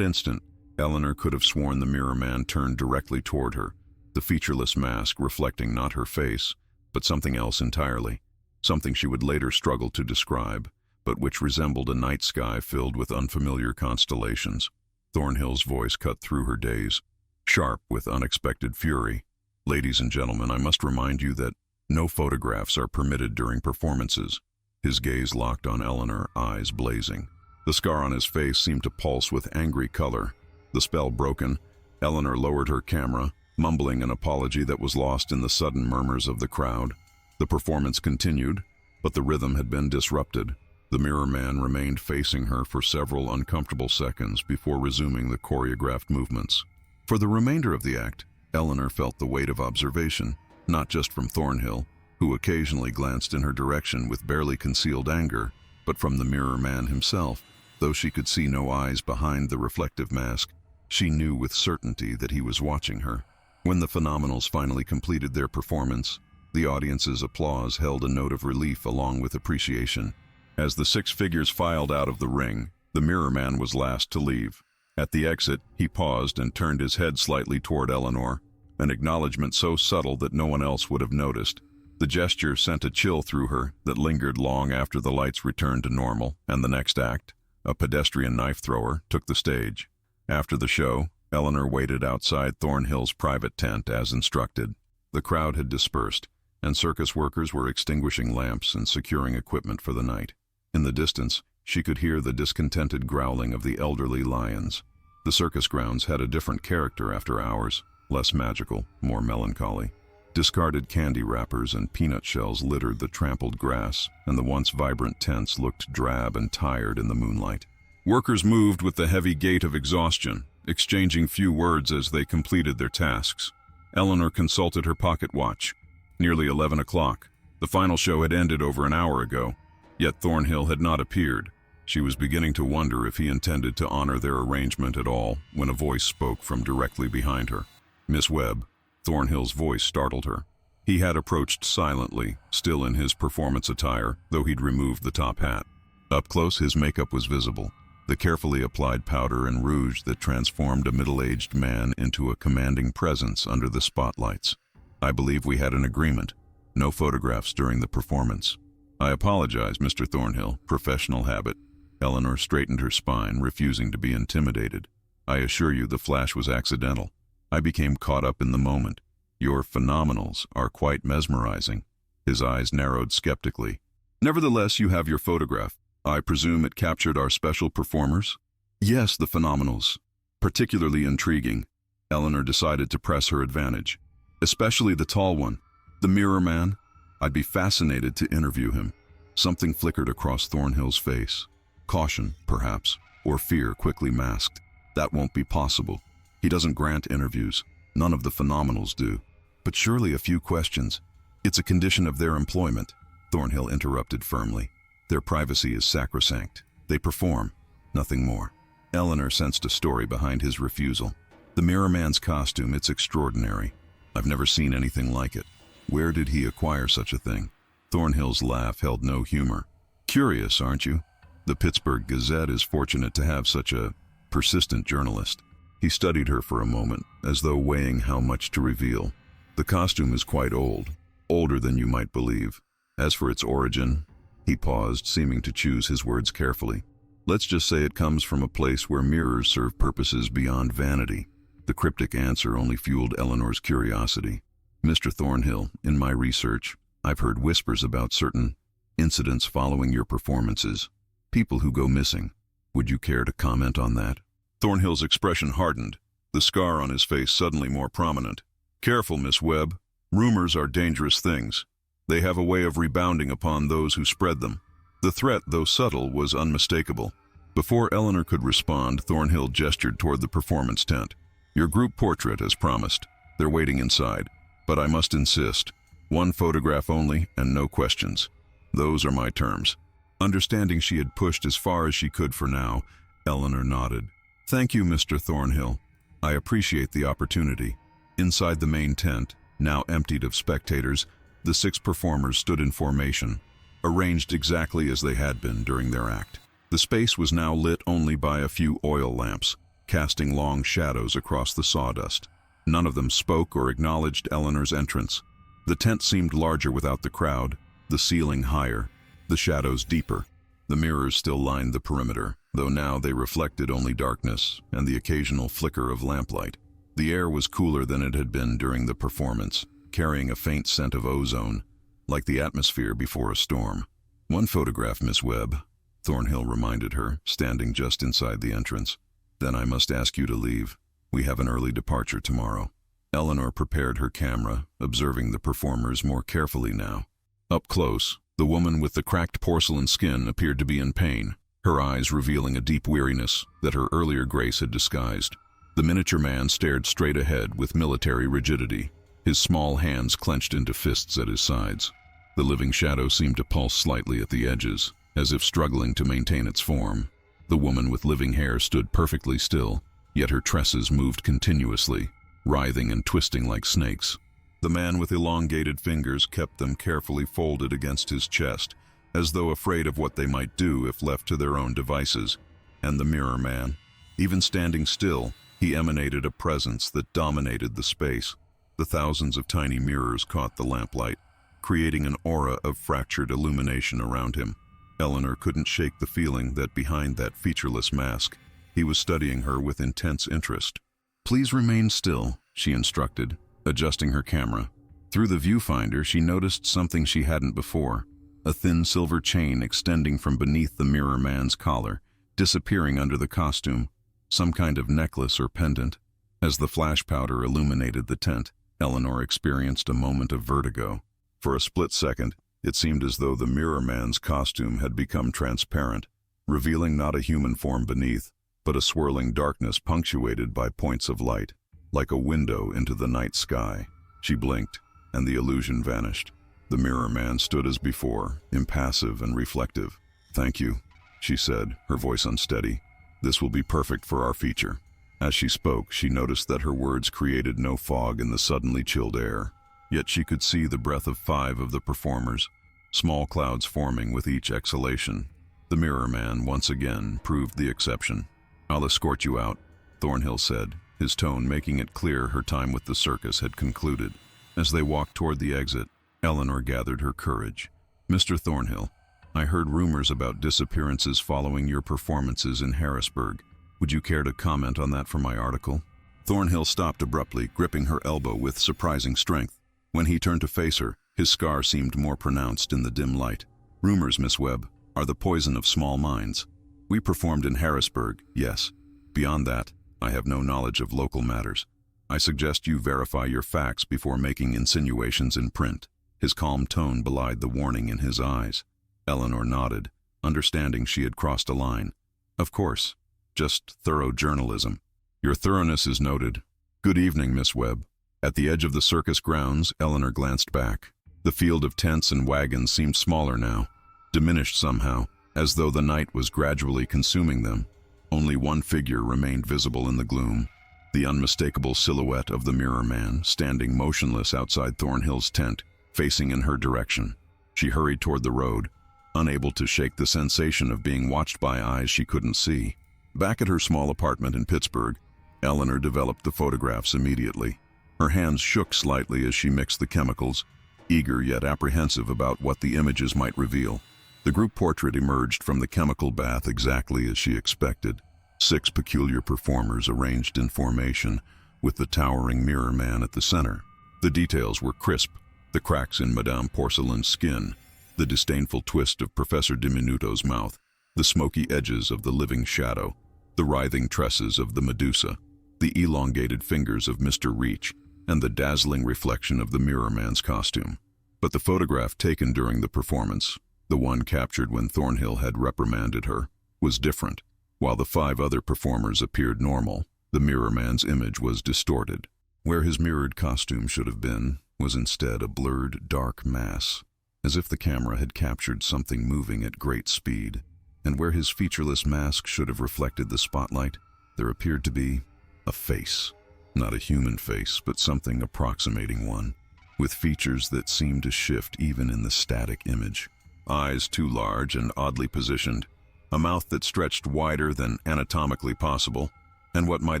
instant, Eleanor could have sworn the mirror man turned directly toward her, the featureless mask reflecting not her face, but something else entirely, something she would later struggle to describe, but which resembled a night sky filled with unfamiliar constellations. Thornhill's voice cut through her daze, sharp with unexpected fury. "Ladies and gentlemen, I must remind you that no photographs are permitted during performances." His gaze locked on Eleanor, eyes blazing. The scar on his face seemed to pulse with angry color. The spell broken, Eleanor lowered her camera, mumbling an apology that was lost in the sudden murmurs of the crowd. The performance continued, but the rhythm had been disrupted. The mirror man remained facing her for several uncomfortable seconds before resuming the choreographed movements. For the remainder of the act, Eleanor felt the weight of observation, not just from Thornhill, who occasionally glanced in her direction with barely concealed anger, but from the mirror man himself. Though she could see no eyes behind the reflective mask, she knew with certainty that he was watching her. When the Phenomenals finally completed their performance, the audience's applause held a note of relief along with appreciation. As the 6 figures filed out of the ring, the mirror man was last to leave. At the exit, he paused and turned his head slightly toward Eleanor, an acknowledgement so subtle that no one else would have noticed. The gesture sent a chill through her that lingered long after the lights returned to normal, and the next act, a pedestrian knife thrower, took the stage. After the show, Eleanor waited outside Thornhill's private tent as instructed. The crowd had dispersed, and circus workers were extinguishing lamps and securing equipment for the night. In the distance, she could hear the discontented growling of the elderly lions. The circus grounds had a different character after hours, less magical, more melancholy. Discarded candy wrappers and peanut shells littered the trampled grass, and the once vibrant tents looked drab and tired in the moonlight. Workers moved with the heavy gait of exhaustion, exchanging few words as they completed their tasks. Eleanor consulted her pocket watch. Nearly 11 o'clock. The final show had ended over an hour ago, yet Thornhill had not appeared. She was beginning to wonder if he intended to honor their arrangement at all when a voice spoke from directly behind her. "Miss Webb." Thornhill's voice startled her. He had approached silently, still in his performance attire, though he'd removed the top hat. Up close, his makeup was visible, the carefully applied powder and rouge that transformed a middle-aged man into a commanding presence under the spotlights. "I believe we had an agreement. No photographs during the performance." "I apologize, Mr. Thornhill. Professional habit." Eleanor straightened her spine, refusing to be intimidated. "I assure you the flash was accidental. I became caught up in the moment. Your phenomenals are quite mesmerizing." His eyes narrowed skeptically. "Nevertheless, you have your photograph. I presume it captured our special performers?" "Yes, the phenomenals. Particularly intriguing." Eleanor decided to press her advantage. "Especially the tall one, the mirror man. I'd be fascinated to interview him." Something flickered across Thornhill's face. Caution, perhaps, or fear quickly masked. "That won't be possible. He doesn't grant interviews. None of the phenomenals do." "But surely a few questions." "It's a condition of their employment," Thornhill interrupted firmly. "Their privacy is sacrosanct. They perform, nothing more." Eleanor sensed a story behind his refusal. "The mirror man's costume, it's extraordinary. I've never seen anything like it. Where did he acquire such a thing?" Thornhill's laugh held no humor. "Curious, aren't you? The Pittsburgh Gazette is fortunate to have such a persistent journalist." He studied her for a moment, as though weighing how much to reveal. "The costume is quite old, older than you might believe. As for its origin," he paused, seeming to choose his words carefully. "Let's just say it comes from a place where mirrors serve purposes beyond vanity." The cryptic answer only fueled Eleanor's curiosity. "Mr. Thornhill, in my research, I've heard whispers about certain incidents following your performances. People who go missing. Would you care to comment on that?" Thornhill's expression hardened, the scar on his face suddenly more prominent. "Careful, Miss Webb. Rumors are dangerous things. They have a way of rebounding upon those who spread them." The threat, though subtle, was unmistakable. Before Eleanor could respond, Thornhill gestured toward the performance tent. "Your group portrait, as promised. They're waiting inside. But I must insist. One photograph only, and no questions. Those are my terms." Understanding she had pushed as far as she could for now, Eleanor nodded. "Thank you, Mr. Thornhill. I appreciate the opportunity." Inside the main tent, now emptied of spectators, The 6 performers stood in formation, arranged exactly as they had been during their act. The space was now lit only by a few oil lamps, casting long shadows across the sawdust. None of them spoke or acknowledged Eleanor's entrance. The tent seemed larger without the crowd, the ceiling higher, the shadows deeper. The mirrors still lined the perimeter, though now they reflected only darkness and the occasional flicker of lamplight. The air was cooler than it had been during the performance, carrying a faint scent of ozone, like the atmosphere before a storm. "One photograph, Miss Webb," Thornhill reminded her, standing just inside the entrance. "Then I must ask you to leave. We have an early departure tomorrow." Eleanor prepared her camera, observing the performers more carefully now. Up close, the woman with the cracked porcelain skin appeared to be in pain, her eyes revealing a deep weariness that her earlier grace had disguised. The miniature man stared straight ahead with military rigidity, his small hands clenched into fists at his sides. The living shadow seemed to pulse slightly at the edges, as if struggling to maintain its form. The woman with living hair stood perfectly still, yet her tresses moved continuously, writhing and twisting like snakes. The man with elongated fingers kept them carefully folded against his chest, as though afraid of what they might do if left to their own devices. And the mirror man, even standing still, he emanated a presence that dominated the space. The thousands of tiny mirrors caught the lamplight, creating an aura of fractured illumination around him. Eleanor couldn't shake the feeling that behind that featureless mask, he was studying her with intense interest. "Please remain still," she instructed, adjusting her camera. Through the viewfinder, she noticed something she hadn't before, a thin silver chain extending from beneath the mirror man's collar, disappearing under the costume, some kind of necklace or pendant. As the flash powder illuminated the tent, Eleanor experienced a moment of vertigo. For a split second, it seemed as though the mirror man's costume had become transparent, revealing not a human form beneath, but a swirling darkness punctuated by points of light, like a window into the night sky. She blinked, and the illusion vanished. The mirror man stood as before, impassive and reflective. "Thank you," she said, her voice unsteady. "This will be perfect for our feature." As she spoke, she noticed that her words created no fog in the suddenly chilled air. Yet she could see the breath of 5 of the performers, small clouds forming with each exhalation. The mirror man, once again, proved the exception. "I'll escort you out," Thornhill said, his tone making it clear her time with the circus had concluded. As they walked toward the exit, Eleanor gathered her courage. "Mr. Thornhill, I heard rumors about disappearances following your performances in Harrisburg. Would you care to comment on that for my article?" Thornhill stopped abruptly, gripping her elbow with surprising strength. When he turned to face her, his scar seemed more pronounced in the dim light. "Rumors, Miss Webb, are the poison of small minds. We performed in Harrisburg, yes. Beyond that, I have no knowledge of local matters. I suggest you verify your facts before making insinuations in print." His calm tone belied the warning in his eyes. Eleanor nodded, understanding she had crossed a line. "Of course, just thorough journalism. Your thoroughness is noted. Good evening, Miss Webb." At the edge of the circus grounds, Eleanor glanced back. The field of tents and wagons seemed smaller now, diminished somehow, as though the night was gradually consuming them. Only one figure remained visible in the gloom, the unmistakable silhouette of the mirror man, standing motionless outside Thornhill's tent, facing in her direction. She hurried toward the road, unable to shake the sensation of being watched by eyes she couldn't see. Back at her small apartment in Pittsburgh, Eleanor developed the photographs immediately. Her hands shook slightly as she mixed the chemicals, eager yet apprehensive about what the images might reveal. The group portrait emerged from the chemical bath exactly as she expected. 6 peculiar performers arranged in formation, with the towering mirror man at the center. The details were crisp, the cracks in Madame Porcelain's skin, the disdainful twist of Professor Diminuto's mouth, the smoky edges of the living shadow, the writhing tresses of the Medusa, the elongated fingers of Mr. Reach, and the dazzling reflection of the mirror man's costume. But the photograph taken during the performance, the one captured when Thornhill had reprimanded her, was different. While the 5 other performers appeared normal, the mirror man's image was distorted. Where his mirrored costume should have been was instead a blurred, dark mass, as if the camera had captured something moving at great speed. And where his featureless mask should have reflected the spotlight, there appeared to be a face. Not a human face, but something approximating one. with features that seemed to shift even in the static image. Eyes too large and oddly positioned, a mouth that stretched wider than anatomically possible, and what might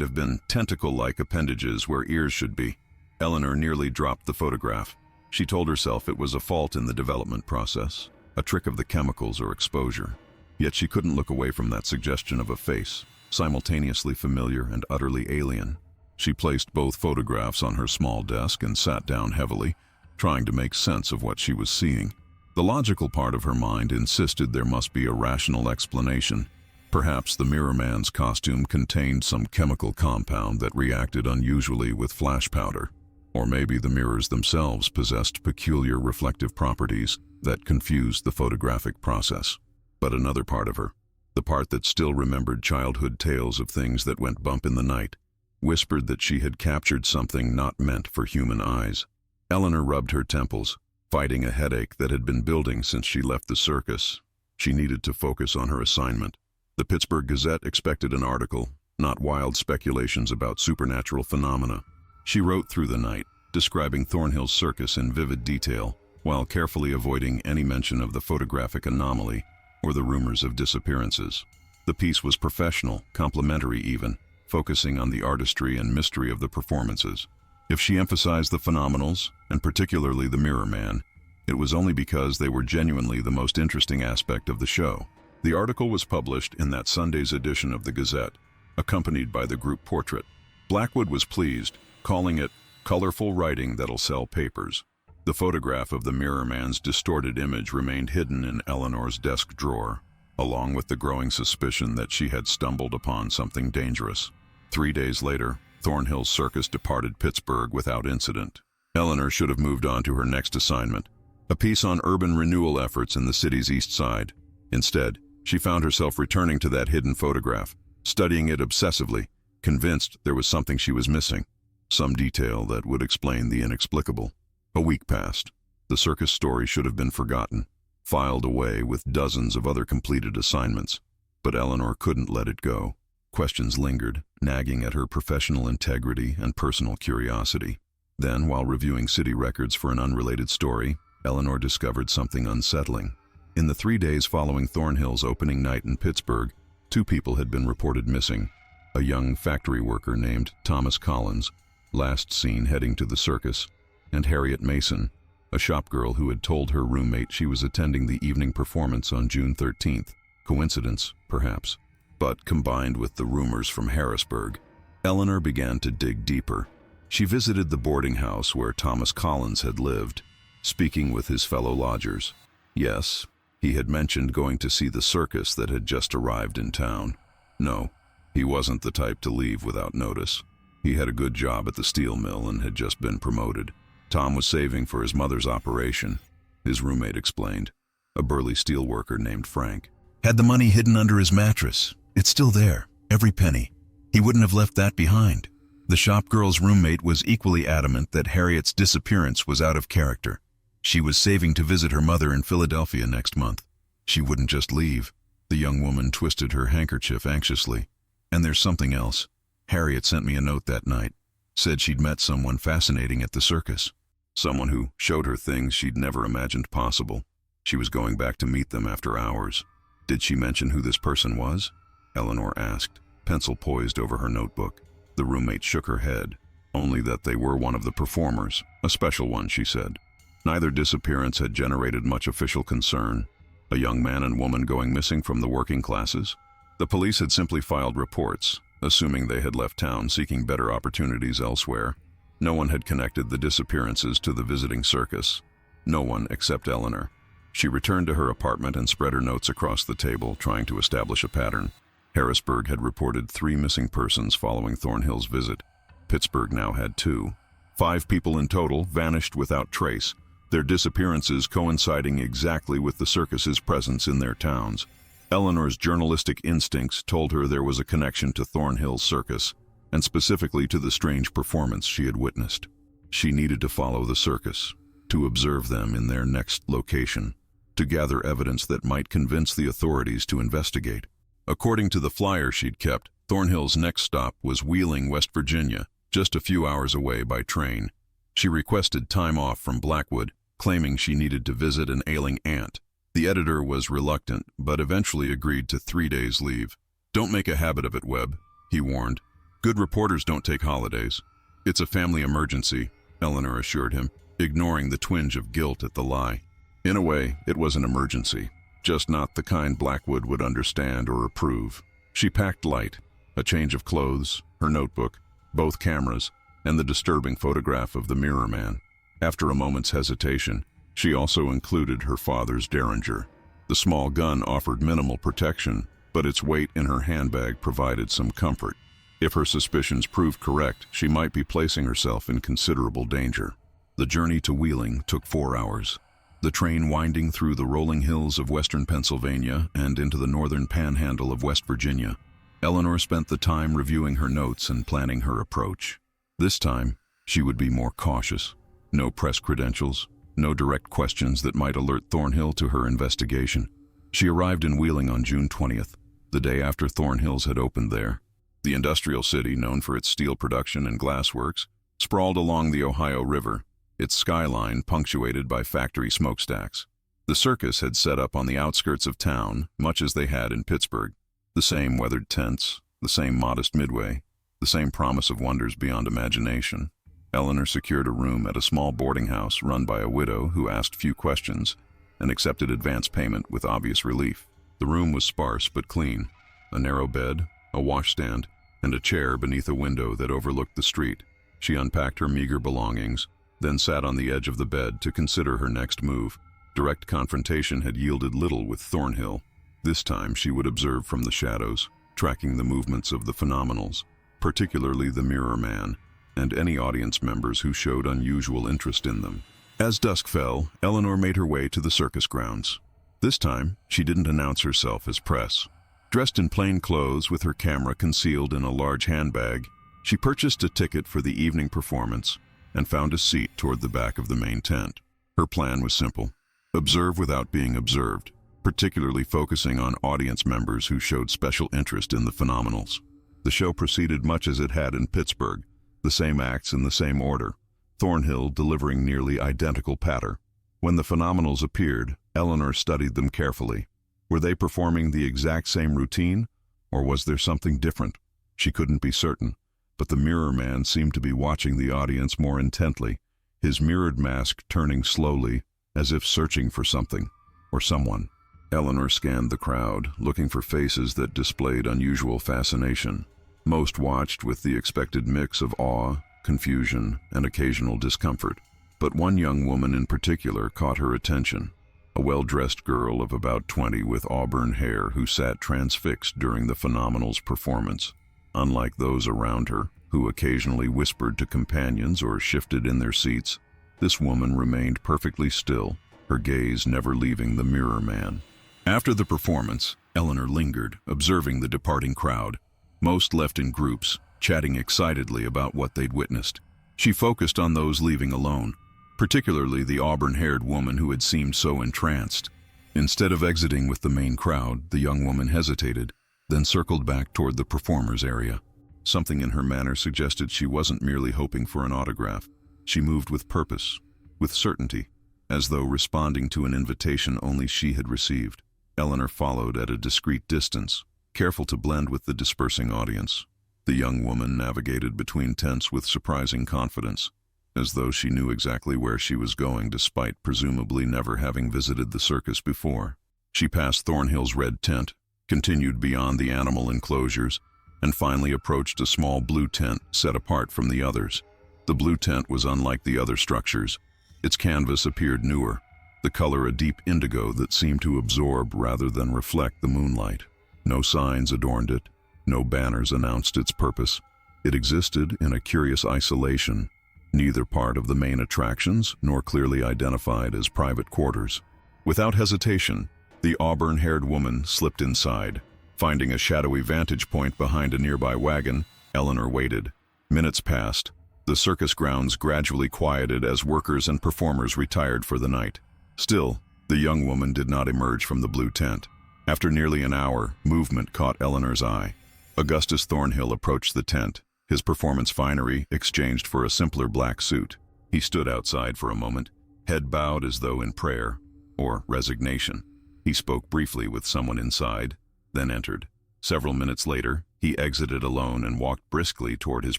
have been tentacle-like appendages where ears should be. Eleanor nearly dropped the photograph. She told herself it was a fault in the development process, a trick of the chemicals or exposure. Yet she couldn't look away from that suggestion of a face, simultaneously familiar and utterly alien. She placed both photographs on her small desk and sat down heavily, trying to make sense of what she was seeing. The logical part of her mind insisted there must be a rational explanation. Perhaps the Mirror Man's costume contained some chemical compound that reacted unusually with flash powder. Or maybe the mirrors themselves possessed peculiar reflective properties that confused the photographic process. But another part of her, the part that still remembered childhood tales of things that went bump in the night, whispered that she had captured something not meant for human eyes. Eleanor rubbed her temples, fighting a headache that had been building since she left the circus. She needed to focus on her assignment. The Pittsburgh Gazette expected an article, not wild speculations about supernatural phenomena. She wrote through the night, describing Thornhill's circus in vivid detail, while carefully avoiding any mention of the photographic anomaly or the rumors of disappearances. The piece was professional, complimentary even, focusing on the artistry and mystery of the performances. If she emphasized the phenomenals, and particularly the Mirror Man, it was only because they were genuinely the most interesting aspect of the show. The article was published in that Sunday's edition of the Gazette, accompanied by the group portrait. Blackwood was pleased, calling it colorful writing that'll sell papers. The photograph of the Mirror Man's distorted image remained hidden in Eleanor's desk drawer, along with the growing suspicion that she had stumbled upon something dangerous. 3 days later, Thornhill's circus departed Pittsburgh without incident. Eleanor should have moved on to her next assignment, a piece on urban renewal efforts in the city's east side. Instead, she found herself returning to that hidden photograph, studying it obsessively, convinced there was something she was missing, some detail that would explain the inexplicable. A week passed. The circus story should have been forgotten, filed away with dozens of other completed assignments. But Eleanor couldn't let it go. Questions lingered, nagging at her professional integrity and personal curiosity. Then, while reviewing city records for an unrelated story, Eleanor discovered something unsettling. In the 3 days following Thornhill's opening night in Pittsburgh, 2 people had been reported missing. A young factory worker named Thomas Collins, last seen heading to the circus, and Harriet Mason, a shopgirl who had told her roommate she was attending the evening performance on June 13th. Coincidence, perhaps. But combined with the rumors from Harrisburg, Eleanor began to dig deeper. She visited the boarding house where Thomas Collins had lived, speaking with his fellow lodgers. Yes, he had mentioned going to see the circus that had just arrived in town. No, he wasn't the type to leave without notice. He had a good job at the steel mill and had just been promoted. Tom was saving for his mother's operation, his roommate explained. A burly steel worker named Frank had the money hidden under his mattress. It's still there, every penny. He wouldn't have left that behind. The shopgirl's roommate was equally adamant that Harriet's disappearance was out of character. She was saving to visit her mother in Philadelphia next month. She wouldn't just leave. The young woman twisted her handkerchief anxiously. And there's something else. Harriet sent me a note that night. Said she'd met someone fascinating at the circus. Someone who showed her things she'd never imagined possible. She was going back to meet them after hours. Did she mention who this person was? Eleanor asked, pencil poised over her notebook. The roommate shook her head. Only that they were one of the performers, a special one, she said. Neither disappearance had generated much official concern. A young man and woman going missing from the working classes. The police had simply filed reports, assuming they had left town seeking better opportunities elsewhere. No one had connected the disappearances to the visiting circus. No one except Eleanor. She returned to her apartment and spread her notes across the table, trying to establish a pattern. Harrisburg had reported 3 missing persons following Thornhill's visit. Pittsburgh now had 2. 5 people in total vanished without trace, their disappearances coinciding exactly with the circus's presence in their towns. Eleanor's journalistic instincts told her there was a connection to Thornhill's circus, and specifically to the strange performance she had witnessed. She needed to follow the circus, to observe them in their next location, to gather evidence that might convince the authorities to investigate. According to the flyer she'd kept, Thornhill's next stop was Wheeling, West Virginia, just a few hours away by train. She requested time off from Blackwood, claiming she needed to visit an ailing aunt. The editor was reluctant, but eventually agreed to 3 days leave. "Don't make a habit of it, Webb," he warned. "Good reporters don't take holidays." "It's a family emergency," Eleanor assured him, ignoring the twinge of guilt at the lie. In a way, it was an emergency, just not the kind Blackwood would understand or approve. She packed light: a change of clothes, her notebook, both cameras, and the disturbing photograph of the Mirror Man. After a moment's hesitation, she also included her father's Derringer. The small gun offered minimal protection, but its weight in her handbag provided some comfort. If her suspicions proved correct, she might be placing herself in considerable danger. The journey to Wheeling took 4 hours. The train winding through the rolling hills of western Pennsylvania and into the northern panhandle of West Virginia. Eleanor spent the time reviewing her notes and planning her approach. This time, she would be more cautious. No press credentials, no direct questions that might alert Thornhill to her investigation. She arrived in Wheeling on June 20th, the day after Thornhill's had opened there. The industrial city, known for its steel production and glassworks, sprawled along the Ohio River, its skyline punctuated by factory smokestacks. The Circus had set up on the outskirts of town, much as they had in Pittsburgh. The same weathered tents, the same modest midway, the same promise of wonders beyond imagination. Eleanor secured a room at a small boarding house run by a widow who asked few questions and accepted advance payment with obvious relief. The room was sparse but clean: a narrow bed, a washstand, and a chair beneath a window that overlooked the street. She unpacked her meager belongings, then sat on the edge of the bed to consider her next move. Direct confrontation had yielded little with Thornhill. This time she would observe from the shadows, tracking the movements of the phenomenals, particularly the Mirror Man, and any audience members who showed unusual interest in them. As dusk fell, Eleanor made her way to the circus grounds. This time, she didn't announce herself as press. Dressed in plain clothes with her camera concealed in a large handbag, she purchased a ticket for the evening performance and found a seat toward the back of the main tent. Her plan was simple: observe without being observed, particularly focusing on audience members who showed special interest in the phenomenals. The show proceeded much as it had in Pittsburgh, the same acts in the same order, Thornhill delivering nearly identical patter. When the phenomenals appeared, Eleanor studied them carefully. Were they performing the exact same routine, or was there something different? She couldn't be certain, but the Mirror Man seemed to be watching the audience more intently, his mirrored mask turning slowly, as if searching for something, or someone. Eleanor scanned the crowd, looking for faces that displayed unusual fascination. Most watched with the expected mix of awe, confusion, and occasional discomfort. But one young woman in particular caught her attention. A well-dressed girl of about 20 with auburn hair who sat transfixed during the phenomenal's performance. Unlike those around her, who occasionally whispered to companions or shifted in their seats, this woman remained perfectly still, her gaze never leaving the Mirror Man. After the performance, Eleanor lingered, observing the departing crowd. Most left in groups, chatting excitedly about what they'd witnessed. She focused on those leaving alone, particularly the auburn-haired woman who had seemed so entranced. Instead of exiting with the main crowd, the young woman hesitated, then circled back toward the performers' area. Something in her manner suggested she wasn't merely hoping for an autograph. She moved with purpose, with certainty, as though responding to an invitation only she had received. Eleanor followed at a discreet distance, careful to blend with the dispersing audience. The young woman navigated between tents with surprising confidence, as though she knew exactly where she was going despite presumably never having visited the circus before. She passed Thornhill's red tent, continued beyond the animal enclosures, and finally approached a small blue tent set apart from the others. The blue tent was unlike the other structures. Its canvas appeared newer, the color a deep indigo that seemed to absorb rather than reflect the moonlight. No signs adorned it, no banners announced its purpose. It existed in a curious isolation, neither part of the main attractions nor clearly identified as private quarters. Without hesitation, the auburn-haired woman slipped inside. Finding a shadowy vantage point behind a nearby wagon, Eleanor waited. Minutes passed. The circus grounds gradually quieted as workers and performers retired for the night. Still, the young woman did not emerge from the blue tent. After nearly an hour, movement caught Eleanor's eye. Augustus Thornhill approached the tent, his performance finery exchanged for a simpler black suit. He stood outside for a moment, head bowed as though in prayer or resignation. He spoke briefly with someone inside, then entered. Several minutes later, he exited alone and walked briskly toward his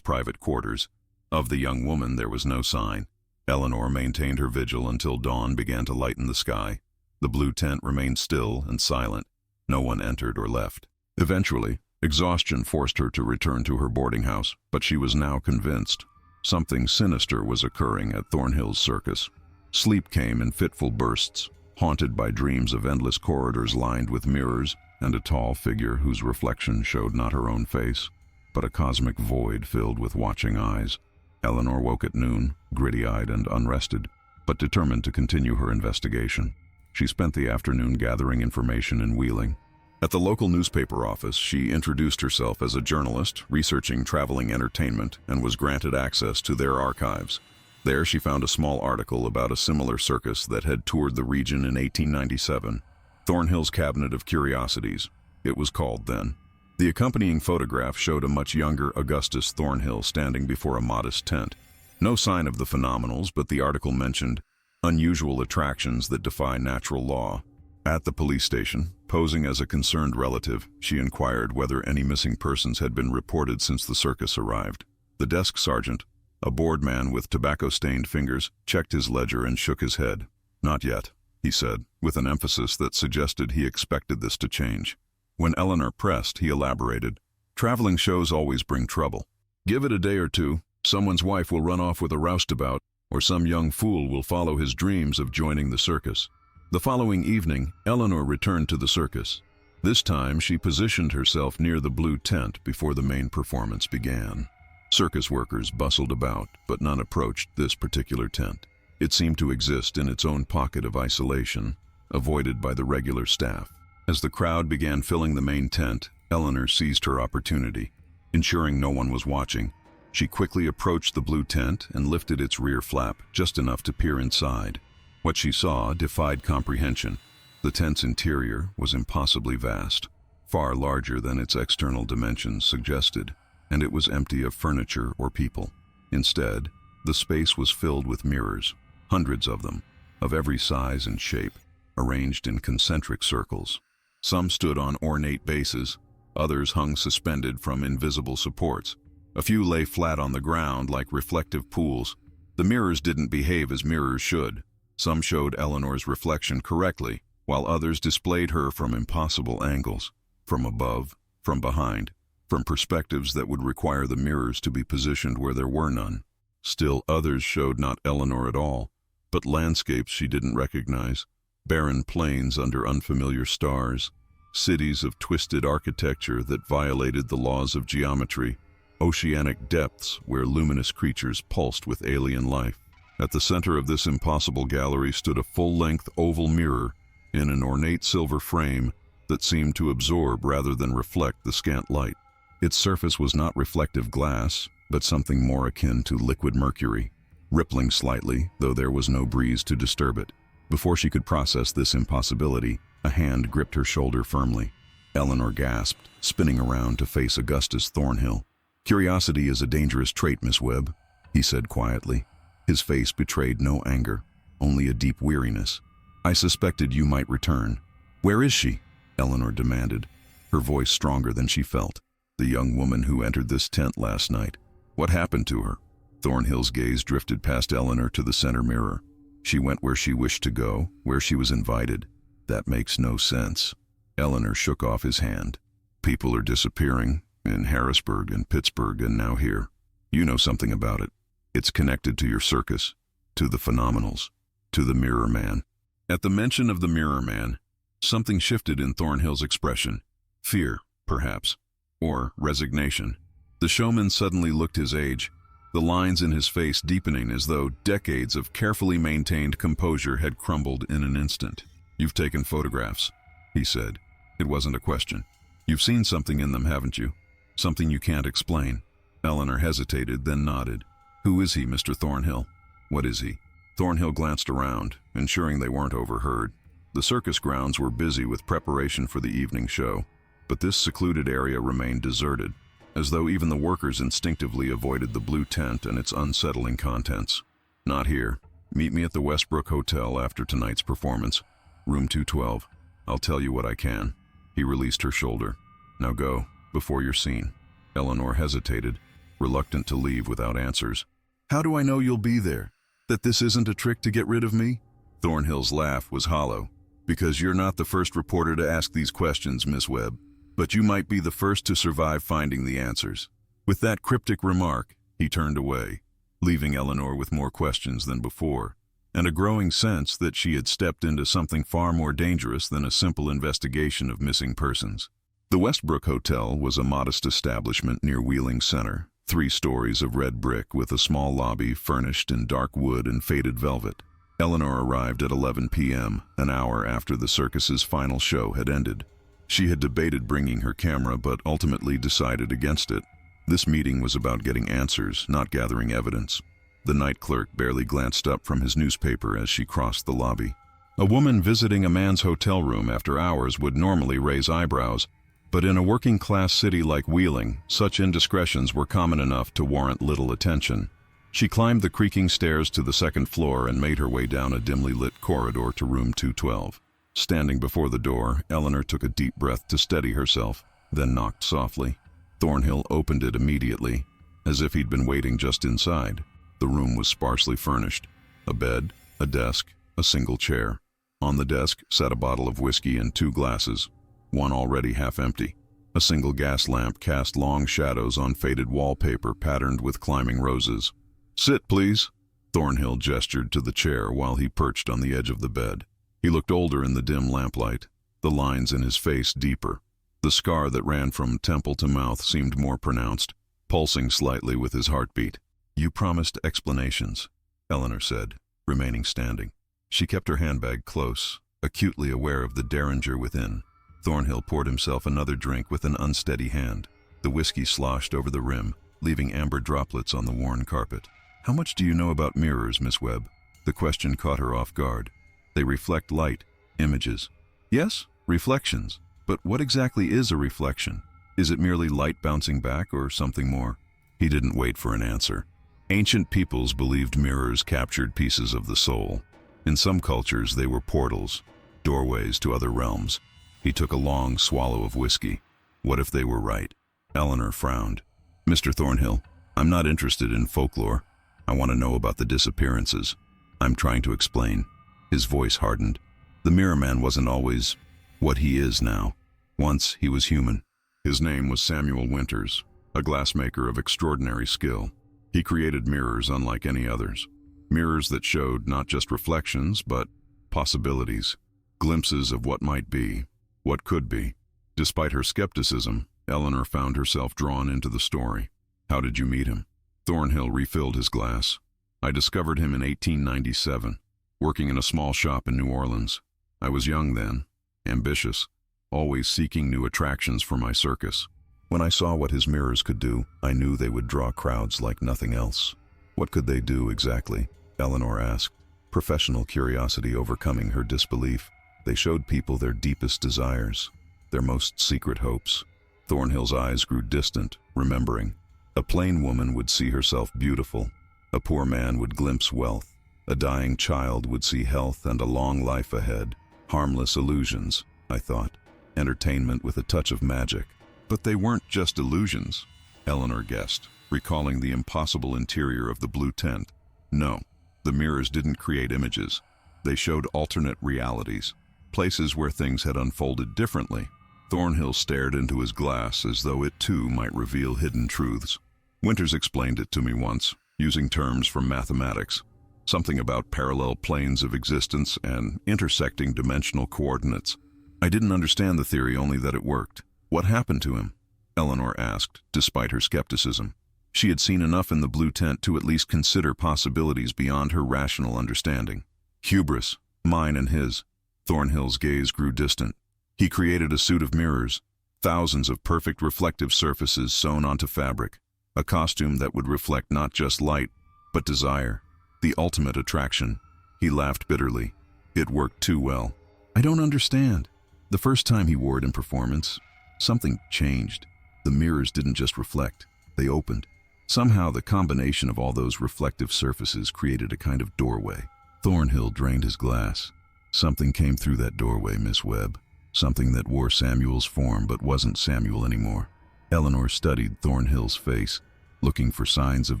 private quarters. Of the young woman there was no sign. Eleanor maintained her vigil until dawn began to lighten the sky. The blue tent remained still and silent. No one entered or left. Eventually, exhaustion forced her to return to her boarding house, but she was now convinced something sinister was occurring at Thornhill's Circus. Sleep came in fitful bursts, haunted by dreams of endless corridors lined with mirrors and a tall figure whose reflection showed not her own face, but a cosmic void filled with watching eyes. Eleanor woke at noon, gritty-eyed and unrested, but determined to continue her investigation. She spent the afternoon gathering information in Wheeling. At the local newspaper office, she introduced herself as a journalist researching traveling entertainment and was granted access to their archives. There she found a small article about a similar circus that had toured the region in 1897, Thornhill's Cabinet of Curiosities, it was called then. The accompanying photograph showed a much younger Augustus Thornhill standing before a modest tent. No sign of the phenomenals, but the article mentioned unusual attractions that defy natural law. At the police station, posing as a concerned relative, she inquired whether any missing persons had been reported since the circus arrived. The desk sergeant, a bored man with tobacco-stained fingers, checked his ledger and shook his head. "Not yet," he said, with an emphasis that suggested he expected this to change. When Eleanor pressed, he elaborated, "Traveling shows always bring trouble. Give it a day or two, someone's wife will run off with a roustabout, or some young fool will follow his dreams of joining the circus." The following evening, Eleanor returned to the circus. This time, she positioned herself near the blue tent before the main performance began. Circus workers bustled about, but none approached this particular tent. It seemed to exist in its own pocket of isolation, avoided by the regular staff. As the crowd began filling the main tent, Eleanor seized her opportunity. Ensuring no one was watching, she quickly approached the blue tent and lifted its rear flap just enough to peer inside. What she saw defied comprehension. The tent's interior was impossibly vast, far larger than its external dimensions suggested, and it was empty of furniture or people. Instead, the space was filled with mirrors, hundreds of them, of every size and shape, arranged in concentric circles. Some stood on ornate bases, others hung suspended from invisible supports. A few lay flat on the ground like reflective pools. The mirrors didn't behave as mirrors should. Some showed Eleanor's reflection correctly, while others displayed her from impossible angles, from above, from behind, from perspectives that would require the mirrors to be positioned where there were none. Still others showed not Eleanor at all, but landscapes she didn't recognize, barren plains under unfamiliar stars, cities of twisted architecture that violated the laws of geometry, oceanic depths where luminous creatures pulsed with alien life. At the center of this impossible gallery stood a full-length oval mirror in an ornate silver frame that seemed to absorb rather than reflect the scant light. Its surface was not reflective glass, but something more akin to liquid mercury, rippling slightly, though there was no breeze to disturb it. Before she could process this impossibility, a hand gripped her shoulder firmly. Eleanor gasped, spinning around to face Augustus Thornhill. "Curiosity is a dangerous trait, Miss Webb," he said quietly. His face betrayed no anger, only a deep weariness. "I suspected you might return." "Where is she?" Eleanor demanded, her voice stronger than she felt. "The young woman who entered this tent last night. What happened to her?" Thornhill's gaze drifted past Eleanor to the center mirror. "She went where she wished to go, where she was invited." "That makes no sense." Eleanor shook off his hand. "People are disappearing, in Harrisburg and Pittsburgh and now here. You know something about it. It's connected to your circus, to the phenomenals, to the Mirror Man." At the mention of the Mirror Man, something shifted in Thornhill's expression. Fear, perhaps, or resignation. The showman suddenly looked his age, the lines in his face deepening as though decades of carefully maintained composure had crumbled in an instant. "You've taken photographs," he said. It wasn't a question. "You've seen something in them, haven't you? Something you can't explain." Eleanor hesitated, then nodded. "Who is he, Mr. Thornhill? What is he?" Thornhill glanced around, ensuring they weren't overheard. The circus grounds were busy with preparation for the evening show, but this secluded area remained deserted, as though even the workers instinctively avoided the blue tent and its unsettling contents. Not here. Meet me at the Westbrook Hotel after tonight's performance. Room 212. I'll tell you what I can. He released her shoulder. Now go, before you're seen. Eleanor hesitated, reluctant to leave without answers. How do I know you'll be there? That this isn't a trick to get rid of me? Thornhill's laugh was hollow. Because you're not the first reporter to ask these questions, Miss Webb. But you might be the first to survive finding the answers. With that cryptic remark, he turned away, leaving Eleanor with more questions than before, and a growing sense that she had stepped into something far more dangerous than a simple investigation of missing persons. The Westbrook Hotel was a modest establishment near Wheeling Center, 3 stories of red brick with a small lobby furnished in dark wood and faded velvet. Eleanor arrived at 11 p.m., an hour after the circus's final show had ended. She had debated bringing her camera but ultimately decided against it. This meeting was about getting answers, not gathering evidence. The night clerk barely glanced up from his newspaper as she crossed the lobby. A woman visiting a man's hotel room after hours would normally raise eyebrows, but in a working-class city like Wheeling, such indiscretions were common enough to warrant little attention. She climbed the creaking stairs to the 2nd floor and made her way down a dimly lit corridor to room 212. Standing before the door, Eleanor took a deep breath to steady herself, then knocked softly. Thornhill opened it immediately, as if he'd been waiting just inside. The room was sparsely furnished. A bed, a desk, a single chair. On the desk sat a bottle of whiskey and 2 glasses, one already half empty. A single gas lamp cast long shadows on faded wallpaper patterned with climbing roses. "Sit, please." Thornhill gestured to the chair while he perched on the edge of the bed. He looked older in the dim lamplight, the lines in his face deeper. The scar that ran from temple to mouth seemed more pronounced, pulsing slightly with his heartbeat. "You promised explanations," Eleanor said, remaining standing. She kept her handbag close, acutely aware of the derringer within. Thornhill poured himself another drink with an unsteady hand. The whiskey sloshed over the rim, leaving amber droplets on the worn carpet. "How much do you know about mirrors, Miss Webb?" The question caught her off guard. "They reflect light, images." "Yes, reflections. But what exactly is a reflection? Is it merely light bouncing back or something more?" He didn't wait for an answer. Ancient peoples believed mirrors captured pieces of the soul. In some cultures, they were portals, doorways to other realms. He took a long swallow of whiskey. What if they were right? Eleanor frowned. "Mr. Thornhill, I'm not interested in folklore. I want to know about the disappearances. I'm trying to explain." His voice hardened. The Mirror Man wasn't always what he is now. Once he was human. His name was Samuel Winters, a glassmaker of extraordinary skill. He created mirrors unlike any others. Mirrors that showed not just reflections, but possibilities, glimpses of what might be, what could be. Despite her skepticism, Eleanor found herself drawn into the story. "How did you meet him?" Thornhill refilled his glass. "I discovered him in 1897, working in a small shop in New Orleans. I was young then, ambitious, always seeking new attractions for my circus. When I saw what his mirrors could do, I knew they would draw crowds like nothing else." "What could they do exactly?" Eleanor asked, professional curiosity overcoming her disbelief. "They showed people their deepest desires, their most secret hopes." Thornhill's eyes grew distant, remembering. A plain woman would see herself beautiful. A poor man would glimpse wealth. A dying child would see health and a long life ahead. Harmless illusions, I thought. Entertainment with a touch of magic. But they weren't just illusions, Eleanor guessed, recalling the impossible interior of the blue tent. No, the mirrors didn't create images. They showed alternate realities, places where things had unfolded differently. Thornhill stared into his glass as though it too might reveal hidden truths. Winters explained it to me once, using terms from mathematics. Something about parallel planes of existence and intersecting dimensional coordinates. I didn't understand the theory, only that it worked. "What happened to him?" Eleanor asked, despite her skepticism. She had seen enough in the blue tent to at least consider possibilities beyond her rational understanding. "Hubris, mine and his." Thornhill's gaze grew distant. "He created a suit of mirrors, thousands of perfect reflective surfaces sewn onto fabric, a costume that would reflect not just light, but desire, the ultimate attraction." He laughed bitterly. "It worked too well." "I don't understand." "The first time he wore it in performance, something changed. The mirrors didn't just reflect, they opened. Somehow, the combination of all those reflective surfaces created a kind of doorway. Thornhill drained his glass. Something came through that doorway, Miss Webb. Something that wore Samuel's form but wasn't Samuel anymore. Eleanor studied Thornhill's face, looking for signs of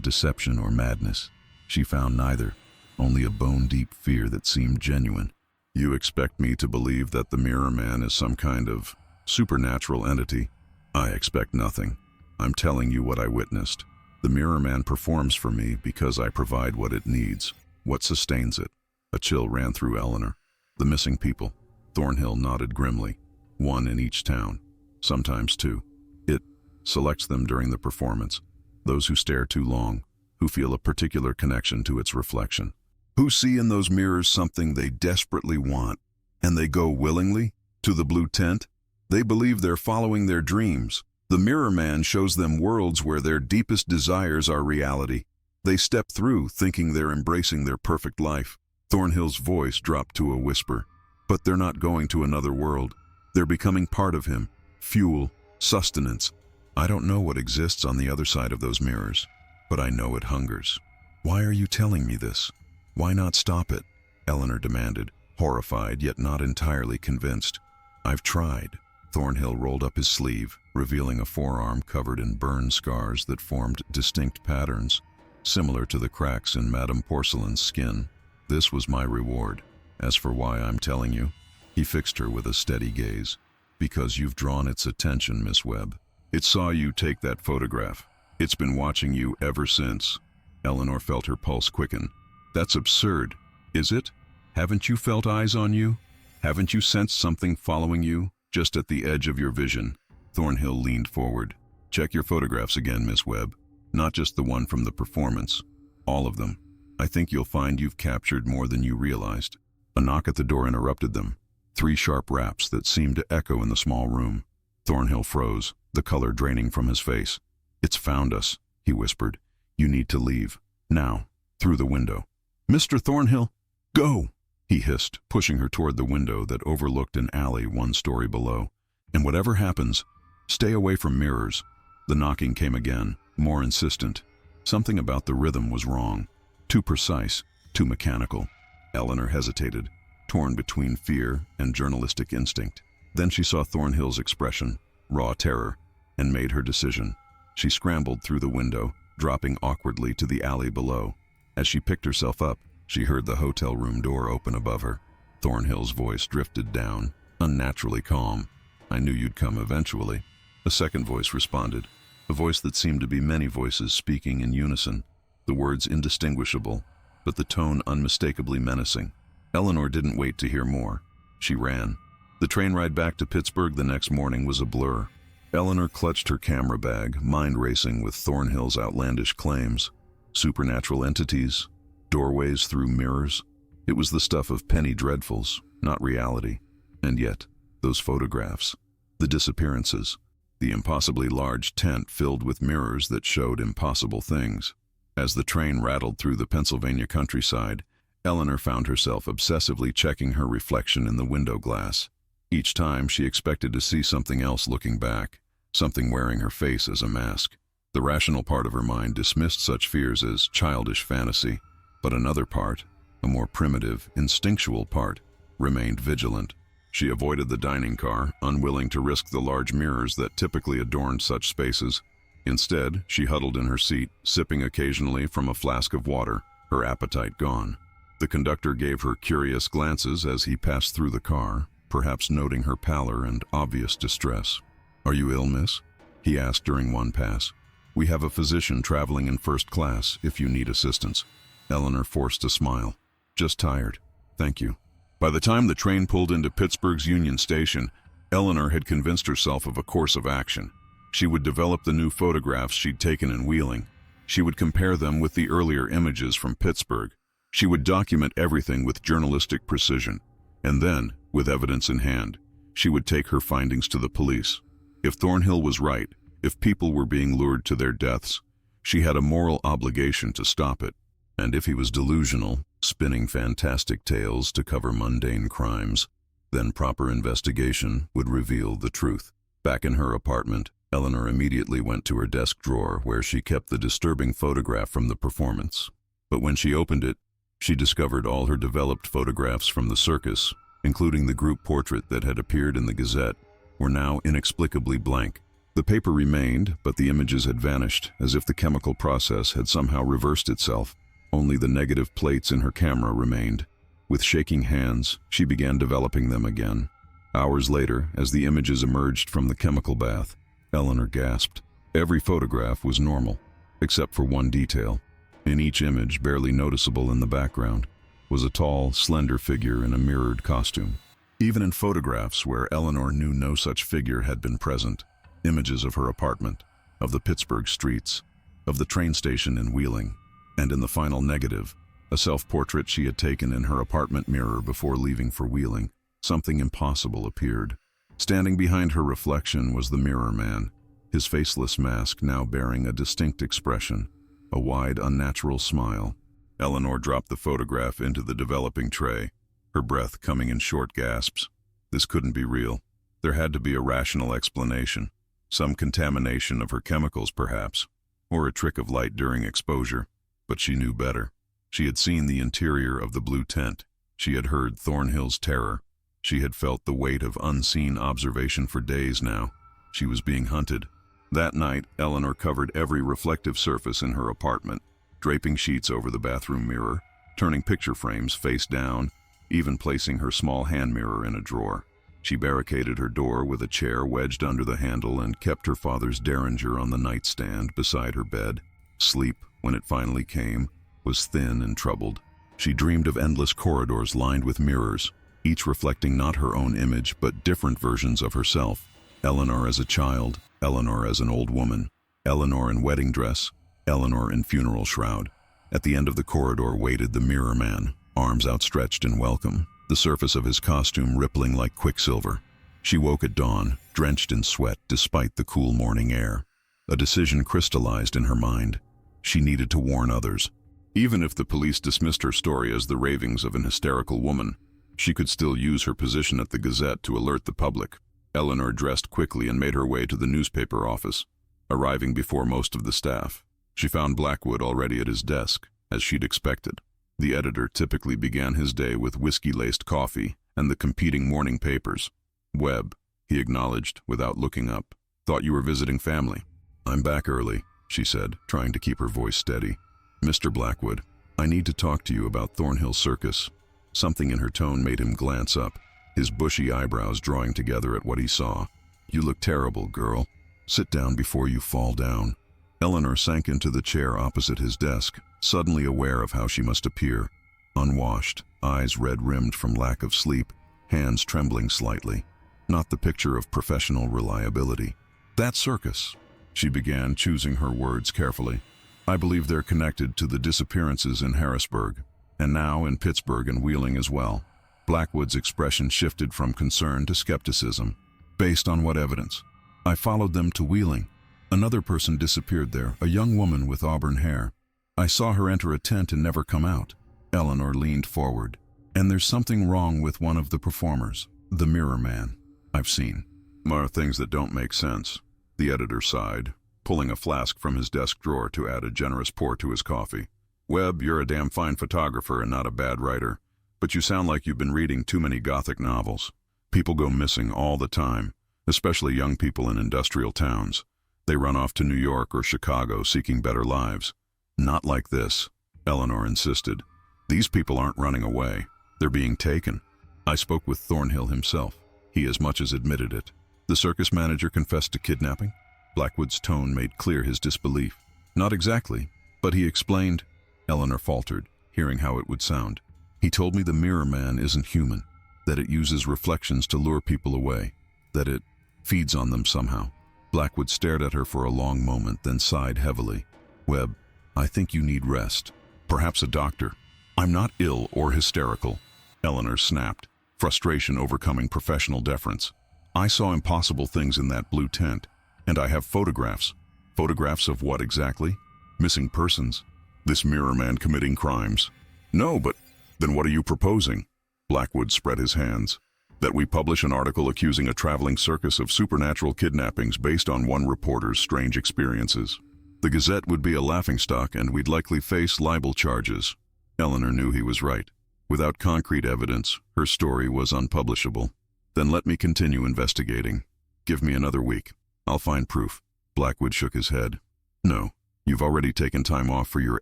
deception or madness. She found neither, only a bone-deep fear that seemed genuine. You expect me to believe that the Mirror Man is some kind of supernatural entity? I expect nothing. I'm telling you what I witnessed. The Mirror Man performs for me because I provide what it needs, what sustains it. A chill ran through Eleanor. The missing people. Thornhill nodded grimly. One in each town, sometimes two. It selects them during the performance. Those who stare too long, who feel a particular connection to its reflection, who see in those mirrors something they desperately want, and they go willingly to the blue tent. They believe they're following their dreams. The Mirror Man shows them worlds where their deepest desires are reality. They step through thinking they're embracing their perfect life. Thornhill's voice dropped to a whisper. But they're not going to another world. They're becoming part of him. Fuel, sustenance. I don't know what exists on the other side of those mirrors, but I know it hungers. Why are you telling me this? Why not stop it? Eleanor demanded, horrified yet not entirely convinced. I've tried. Thornhill rolled up his sleeve, revealing a forearm covered in burn scars that formed distinct patterns, similar to the cracks in Madame Porcelain's skin. This was my reward. As for why I'm telling you, he fixed her with a steady gaze. Because you've drawn its attention, Miss Webb. It saw you take that photograph. It's been watching you ever since. Eleanor felt her pulse quicken. That's absurd, is it? Haven't you felt eyes on you? Haven't you sensed something following you, just at the edge of your vision? Thornhill leaned forward. Check your photographs again, Miss Webb. Not just the one from the performance. All of them. I think you'll find you've captured more than you realized. A knock at the door interrupted them. 3 sharp raps that seemed to echo in the small room. Thornhill froze, the color draining from his face. It's found us, he whispered. You need to leave. Now. Through the window. Mr. Thornhill, go! He hissed, pushing her toward the window that overlooked an alley 1 story below. And whatever happens, stay away from mirrors. The knocking came again, more insistent. Something about the rhythm was wrong. Too precise, too mechanical. Eleanor hesitated, torn between fear and journalistic instinct. Then she saw Thornhill's expression, raw terror, and made her decision. She scrambled through the window, dropping awkwardly to the alley below. As she picked herself up, she heard the hotel room door open above her. Thornhill's voice drifted down, unnaturally calm. I knew you'd come eventually. A second voice responded, a voice that seemed to be many voices speaking in unison, the words indistinguishable, but the tone unmistakably menacing. Eleanor didn't wait to hear more. She ran. The train ride back to Pittsburgh the next morning was a blur. Eleanor clutched her camera bag, mind racing with Thornhill's outlandish claims. Supernatural entities, doorways through mirrors. It was the stuff of penny dreadfuls, not reality. And yet, those photographs, the disappearances, the impossibly large tent filled with mirrors that showed impossible things. As the train rattled through the Pennsylvania countryside, Eleanor found herself obsessively checking her reflection in the window glass. Each time she expected to see something else looking back, something wearing her face as a mask. The rational part of her mind dismissed such fears as childish fantasy, but another part, a more primitive, instinctual part, remained vigilant. She avoided the dining car, unwilling to risk the large mirrors that typically adorned such spaces. Instead, she huddled in her seat, sipping occasionally from a flask of water, her appetite gone. The conductor gave her curious glances as he passed through the car, perhaps noting her pallor and obvious distress. "Are you ill, miss?" he asked during one pass. "We have a physician traveling in first class if you need assistance." Eleanor forced a smile. "Just tired. Thank you." By the time the train pulled into Pittsburgh's Union Station, Eleanor had convinced herself of a course of action. She would develop the new photographs she'd taken in Wheeling. She would compare them with the earlier images from Pittsburgh. She would document everything with journalistic precision. And then, with evidence in hand, she would take her findings to the police. If Thornhill was right, if people were being lured to their deaths, she had a moral obligation to stop it. And if he was delusional, spinning fantastic tales to cover mundane crimes, then proper investigation would reveal the truth. Back in her apartment, Eleanor immediately went to her desk drawer where she kept the disturbing photograph from the performance. But when she opened it, she discovered all her developed photographs from the circus, including the group portrait that had appeared in the Gazette, were now inexplicably blank. The paper remained, but the images had vanished, as if the chemical process had somehow reversed itself. Only the negative plates in her camera remained. With shaking hands, she began developing them again. Hours later, as the images emerged from the chemical bath, Eleanor gasped. Every photograph was normal, except for one detail. In each image, barely noticeable in the background, was a tall, slender figure in a mirrored costume. Even in photographs where Eleanor knew no such figure had been present, images of her apartment, of the Pittsburgh streets, of the train station in Wheeling, and in the final negative, a self-portrait she had taken in her apartment mirror before leaving for Wheeling, something impossible appeared. Standing behind her reflection was the mirror man, his faceless mask now bearing a distinct expression, a wide, unnatural smile. Eleanor dropped the photograph into the developing tray, her breath coming in short gasps. This couldn't be real. There had to be a rational explanation. Some contamination of her chemicals, perhaps, or a trick of light during exposure. But she knew better. She had seen the interior of the blue tent. She had heard Thornhill's terror. She had felt the weight of unseen observation for days now. She was being hunted. That night, Eleanor covered every reflective surface in her apartment, draping sheets over the bathroom mirror, turning picture frames face down, even placing her small hand mirror in a drawer. She barricaded her door with a chair wedged under the handle and kept her father's Derringer on the nightstand beside her bed. Sleep, when it finally came, was thin and troubled. She dreamed of endless corridors lined with mirrors, each reflecting not her own image but different versions of herself. Eleanor as a child, Eleanor as an old woman, Eleanor in wedding dress, Eleanor in funeral shroud. At the end of the corridor waited the mirror man, arms outstretched in welcome, the surface of his costume rippling like quicksilver. She woke at dawn, drenched in sweat despite the cool morning air. A decision crystallized in her mind. She needed to warn others. Even if the police dismissed her story as the ravings of an hysterical woman, she could still use her position at the Gazette to alert the public. Eleanor dressed quickly and made her way to the newspaper office. Arriving before most of the staff, she found Blackwood already at his desk, as she'd expected. The editor typically began his day with whiskey-laced coffee and the competing morning papers. "Webb," he acknowledged without looking up. "Thought you were visiting family." "I'm back early," she said, trying to keep her voice steady. "Mr. Blackwood, I need to talk to you about Thornhill Circus." Something in her tone made him glance up, his bushy eyebrows drawing together at what he saw. "You look terrible, girl. Sit down before you fall down." Eleanor sank into the chair opposite his desk, suddenly aware of how she must appear. Unwashed, eyes red-rimmed from lack of sleep, hands trembling slightly. Not the picture of professional reliability. "That circus," she began, choosing her words carefully. "I believe they're connected to the disappearances in Harrisburg, and now in Pittsburgh and Wheeling as well." Blackwood's expression shifted from concern to skepticism. "Based on what evidence?" "I followed them to Wheeling. Another person disappeared there, a young woman with auburn hair. I saw her enter a tent and never come out." Eleanor leaned forward. "And there's something wrong with one of the performers, the mirror man. I've seen." "More things that don't make sense," the editor sighed, pulling a flask from his desk drawer to add a generous pour to his coffee. "Webb, you're a damn fine photographer and not a bad writer, but you sound like you've been reading too many Gothic novels. People go missing all the time, especially young people in industrial towns. They run off to New York or Chicago seeking better lives. Not like this," Eleanor insisted. "These people aren't running away. They're being taken. I spoke with Thornhill himself. He as much as admitted it." "The circus manager confessed to kidnapping?" Blackwood's tone made clear his disbelief. "Not exactly, but he explained," Eleanor faltered, hearing how it would sound. "He told me the mirror man isn't human, that it uses reflections to lure people away, that it feeds on them somehow." Blackwood stared at her for a long moment, then sighed heavily. "Webb, I think you need rest. Perhaps a doctor." "I'm not ill or hysterical," Eleanor snapped, frustration overcoming professional deference. "I saw impossible things in that blue tent, and I have photographs." "Photographs of what exactly?" "Missing persons. This mirror man committing crimes." "No, but then what are you proposing?" Blackwood spread his hands. That we publish an article accusing a traveling circus of supernatural kidnappings based on one reporter's strange experiences. The Gazette would be a laughingstock and we'd likely face libel charges. Eleanor knew he was right. Without concrete evidence, her story was unpublishable. Then let me continue investigating. Give me another week. I'll find proof. Blackwood shook his head. No, you've already taken time off for your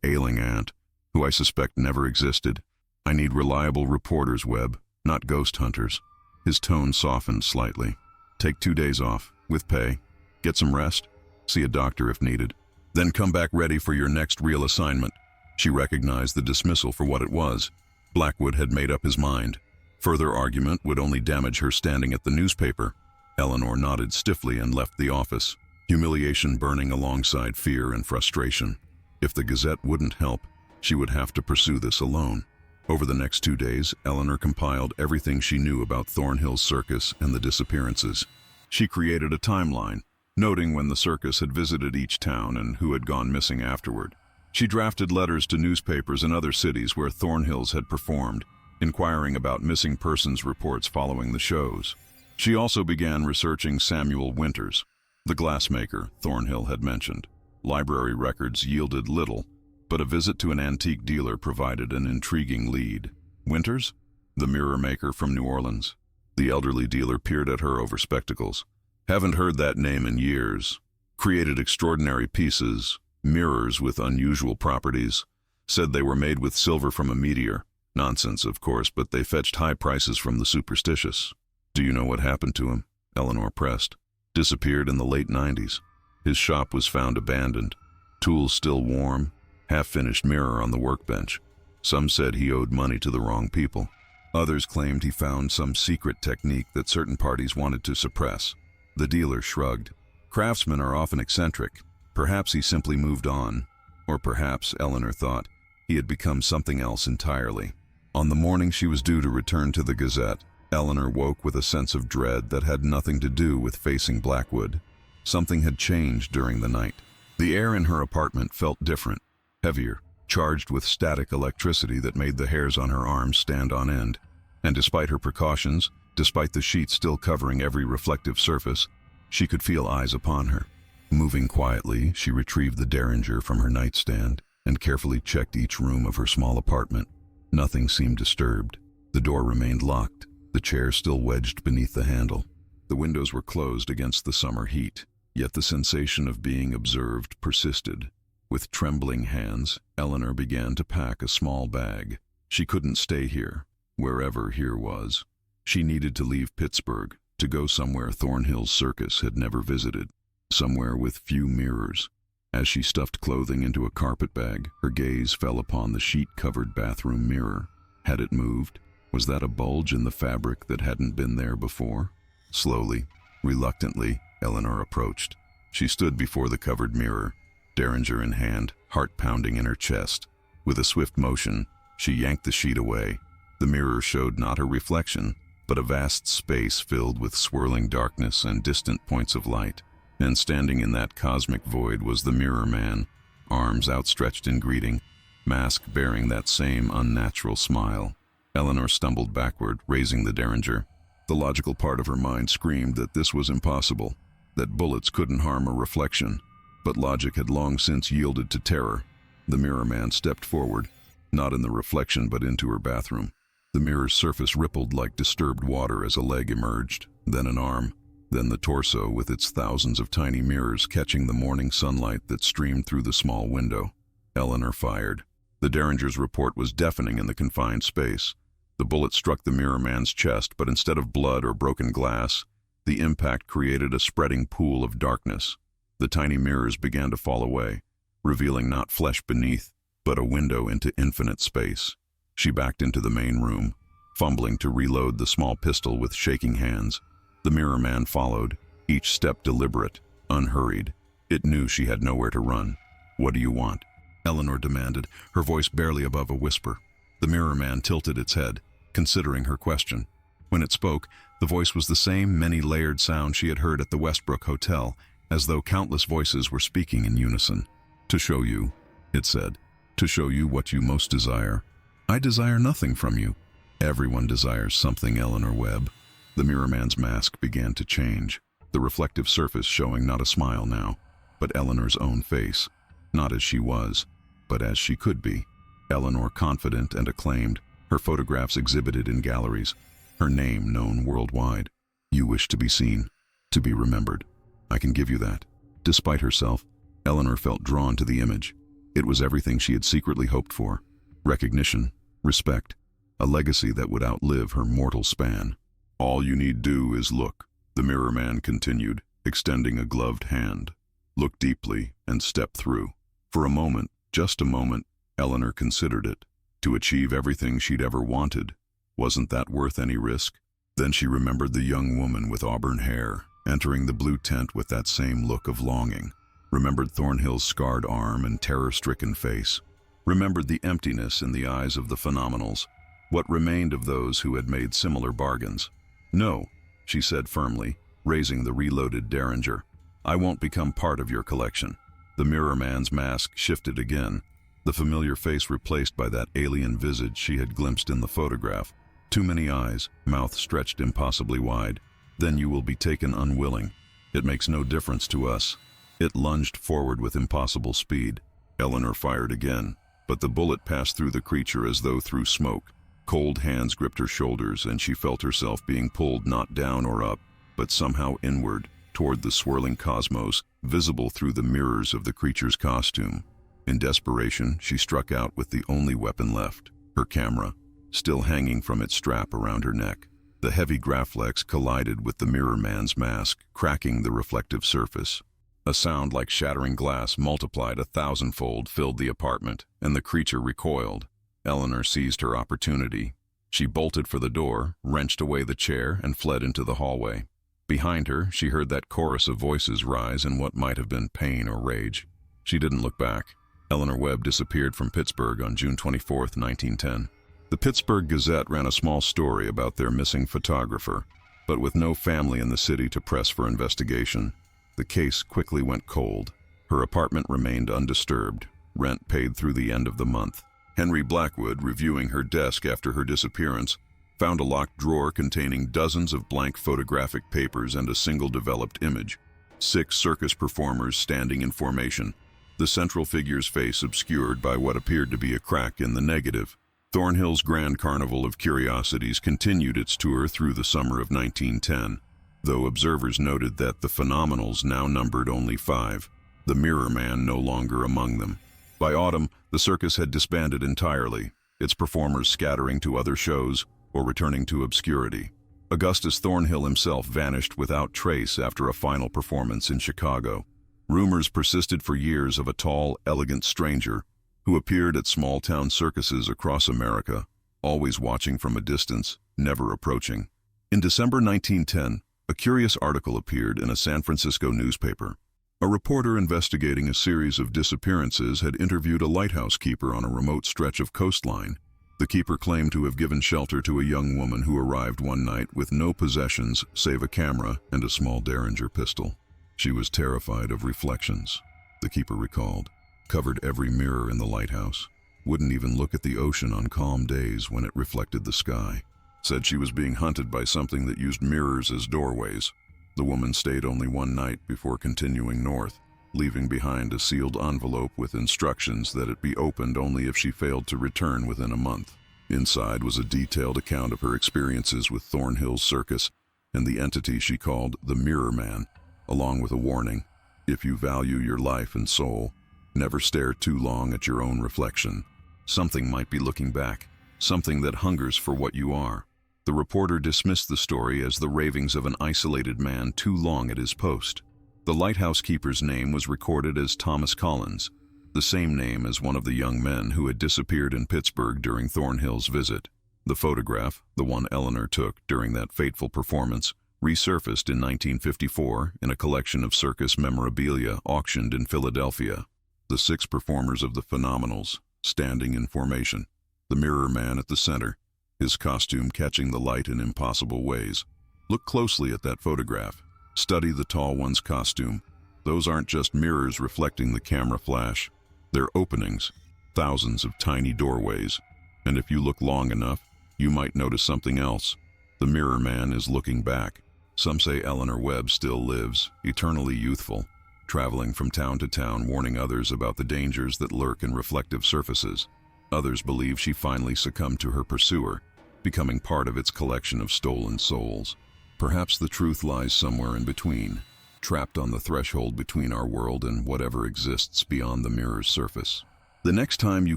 ailing aunt, who I suspect never existed. I need reliable reporters, Webb, not ghost hunters. His tone softened slightly. Take 2 days off, with pay. Get some rest. See a doctor if needed. Then come back ready for your next real assignment. She recognized the dismissal for what it was. Blackwood had made up his mind. Further argument would only damage her standing at the newspaper. Eleanor nodded stiffly and left the office, humiliation burning alongside fear and frustration. If the Gazette wouldn't help, she would have to pursue this alone. Over the next 2 days, Eleanor compiled everything she knew about Thornhill's Circus and the disappearances. She created a timeline, noting when the circus had visited each town and who had gone missing afterward. She drafted letters to newspapers in other cities where Thornhill's had performed, inquiring about missing persons reports following the shows. She also began researching Samuel Winters, the glassmaker Thornhill had mentioned. Library records yielded little, but a visit to an antique dealer provided an intriguing lead. Winters? The mirror maker from New Orleans. The elderly dealer peered at her over spectacles. Haven't heard that name in years. Created extraordinary pieces, mirrors with unusual properties. Said they were made with silver from a meteor. Nonsense, of course, but they fetched high prices from the superstitious. Do you know what happened to him? Eleanor pressed. Disappeared in the late 90s. His shop was found abandoned. Tools still warm. Half-finished mirror on the workbench. Some said he owed money to the wrong people. Others claimed he found some secret technique that certain parties wanted to suppress. The dealer shrugged. Craftsmen are often eccentric. Perhaps he simply moved on. Or perhaps, Eleanor thought, he had become something else entirely. On the morning she was due to return to the Gazette, Eleanor woke with a sense of dread that had nothing to do with facing Blackwood. Something had changed during the night. The air in her apartment felt different, heavier, charged with static electricity that made the hairs on her arms stand on end. And despite her precautions, despite the sheet still covering every reflective surface, she could feel eyes upon her. Moving quietly, she retrieved the derringer from her nightstand and carefully checked each room of her small apartment. Nothing seemed disturbed. The door remained locked, the chair still wedged beneath the handle. The windows were closed against the summer heat, yet the sensation of being observed persisted. With trembling hands, Eleanor began to pack a small bag. She couldn't stay here, wherever here was. She needed to leave Pittsburgh, to go somewhere Thornhill's Circus had never visited, somewhere with few mirrors. As she stuffed clothing into a carpet bag, her gaze fell upon the sheet-covered bathroom mirror. Had it moved? Was that a bulge in the fabric that hadn't been there before? Slowly, reluctantly, Eleanor approached. She stood before the covered mirror, derringer in hand, heart pounding in her chest. With a swift motion, she yanked the sheet away. The mirror showed not her reflection, but a vast space filled with swirling darkness and distant points of light. And standing in that cosmic void was the mirror man, arms outstretched in greeting, mask bearing that same unnatural smile. Eleanor stumbled backward, raising the derringer. The logical part of her mind screamed that this was impossible, that bullets couldn't harm a reflection. But logic had long since yielded to terror. The mirror man stepped forward, not in the reflection but into her bathroom. The mirror's surface rippled like disturbed water as a leg emerged, then an arm, then the torso with its thousands of tiny mirrors catching the morning sunlight that streamed through the small window. Eleanor fired. The derringer's report was deafening in the confined space. The bullet struck the mirror man's chest, but instead of blood or broken glass, the impact created a spreading pool of darkness. The tiny mirrors began to fall away, revealing not flesh beneath, but a window into infinite space. She backed into the main room, fumbling to reload the small pistol with shaking hands. The mirror man followed, each step deliberate, unhurried. It knew she had nowhere to run. "What do you want?" Eleanor demanded, her voice barely above a whisper. The mirror man tilted its head, considering her question. When it spoke, the voice was the same many-layered sound she had heard at the Westbrook Hotel, as though countless voices were speaking in unison. "To show you," it said, "to show you what you most desire." "I desire nothing from you." "Everyone desires something, Eleanor Webb." The mirror man's mask began to change, the reflective surface showing not a smile now, but Eleanor's own face, not as she was, but as she could be. Eleanor, confident and acclaimed, her photographs exhibited in galleries, her name known worldwide. You wish to be seen, to be remembered. I can give you that. Despite herself, Eleanor felt drawn to the image. It was everything she had secretly hoped for. Recognition, respect, a legacy that would outlive her mortal span. All you need do is look, the mirror man continued, extending a gloved hand. Look deeply and step through. For a moment, just a moment, Eleanor considered it. To achieve everything she'd ever wanted, wasn't that worth any risk? Then she remembered the young woman with auburn hair, entering the blue tent with that same look of longing. Remembered Thornhill's scarred arm and terror-stricken face. Remembered the emptiness in the eyes of the phenomenals, what remained of those who had made similar bargains. No, she said firmly, raising the reloaded derringer. I won't become part of your collection. The mirror man's mask shifted again, the familiar face replaced by that alien visage she had glimpsed in the photograph. Too many eyes, mouth stretched impossibly wide. Then you will be taken unwilling. It makes no difference to us. It lunged forward with impossible speed. Eleanor fired again, but the bullet passed through the creature as though through smoke. Cold hands gripped her shoulders, and she felt herself being pulled not down or up, but somehow inward, toward the swirling cosmos, visible through the mirrors of the creature's costume. In desperation, she struck out with the only weapon left, her camera, still hanging from its strap around her neck. The heavy Graflex collided with the mirror man's mask, cracking the reflective surface. A sound like shattering glass multiplied 1,000-fold filled the apartment, and the creature recoiled. Eleanor seized her opportunity. She bolted for the door, wrenched away the chair, and fled into the hallway. Behind her, she heard that chorus of voices rise in what might have been pain or rage. She didn't look back. Eleanor Webb disappeared from Pittsburgh on June 24, 1910. The Pittsburgh Gazette ran a small story about their missing photographer, but with no family in the city to press for investigation, the case quickly went cold. Her apartment remained undisturbed, rent paid through the end of the month. Henry Blackwood, reviewing her desk after her disappearance, found a locked drawer containing dozens of blank photographic papers and a single developed image. 6 circus performers standing in formation, the central figure's face obscured by what appeared to be a crack in the negative. Thornhill's Grand Carnival of Curiosities continued its tour through the summer of 1910, though observers noted that the phenomenals now numbered only 5, the Mirror Man no longer among them. By autumn, the circus had disbanded entirely, its performers scattering to other shows or returning to obscurity. Augustus Thornhill himself vanished without trace after a final performance in Chicago. Rumors persisted for years of a tall, elegant stranger who appeared at small-town circuses across America, always watching from a distance, never approaching. In December 1910, a curious article appeared in a San Francisco newspaper. A reporter investigating a series of disappearances had interviewed a lighthouse keeper on a remote stretch of coastline. The keeper claimed to have given shelter to a young woman who arrived one night with no possessions save a camera and a small Derringer pistol. She was terrified of reflections, the keeper recalled, covered every mirror in the lighthouse, wouldn't even look at the ocean on calm days when it reflected the sky, said she was being hunted by something that used mirrors as doorways. The woman stayed only one night before continuing north, leaving behind a sealed envelope with instructions that it be opened only if she failed to return within a month. Inside was a detailed account of her experiences with Thornhill's Circus and the entity she called the Mirror Man, along with a warning: if you value your life and soul, never stare too long at your own reflection. Something might be looking back, something that hungers for what you are. The reporter dismissed the story as the ravings of an isolated man too long at his post. The lighthouse keeper's name was recorded as Thomas Collins, the same name as one of the young men who had disappeared in Pittsburgh during Thornhill's visit. The photograph, the one Eleanor took during that fateful performance, resurfaced in 1954 in a collection of circus memorabilia auctioned in Philadelphia. The 6 performers of the Phenomenals, standing in formation, the Mirror Man at the center, his costume catching the light in impossible ways. Look closely at that photograph. Study the tall one's costume. Those aren't just mirrors reflecting the camera flash. They're openings, thousands of tiny doorways. And if you look long enough, you might notice something else. The mirror man is looking back. Some say Eleanor Webb still lives, eternally youthful, traveling from town to town warning others about the dangers that lurk in reflective surfaces. Others believe she finally succumbed to her pursuer, becoming part of its collection of stolen souls. Perhaps the truth lies somewhere in between, trapped on the threshold between our world and whatever exists beyond the mirror's surface. The next time you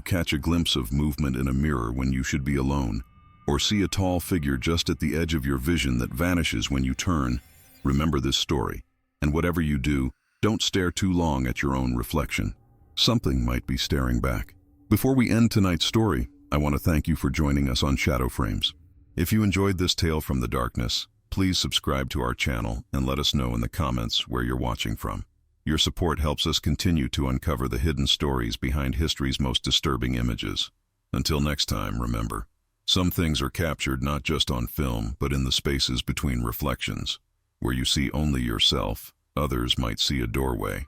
catch a glimpse of movement in a mirror when you should be alone, or see a tall figure just at the edge of your vision that vanishes when you turn, remember this story. And whatever you do, don't stare too long at your own reflection. Something might be staring back. Before we end tonight's story, I want to thank you for joining us on Shadow Frames. If you enjoyed this tale from the darkness, please subscribe to our channel and let us know in the comments where you're watching from. Your support helps us continue to uncover the hidden stories behind history's most disturbing images. Until next time, remember, some things are captured not just on film, but in the spaces between reflections. Where you see only yourself, others might see a doorway.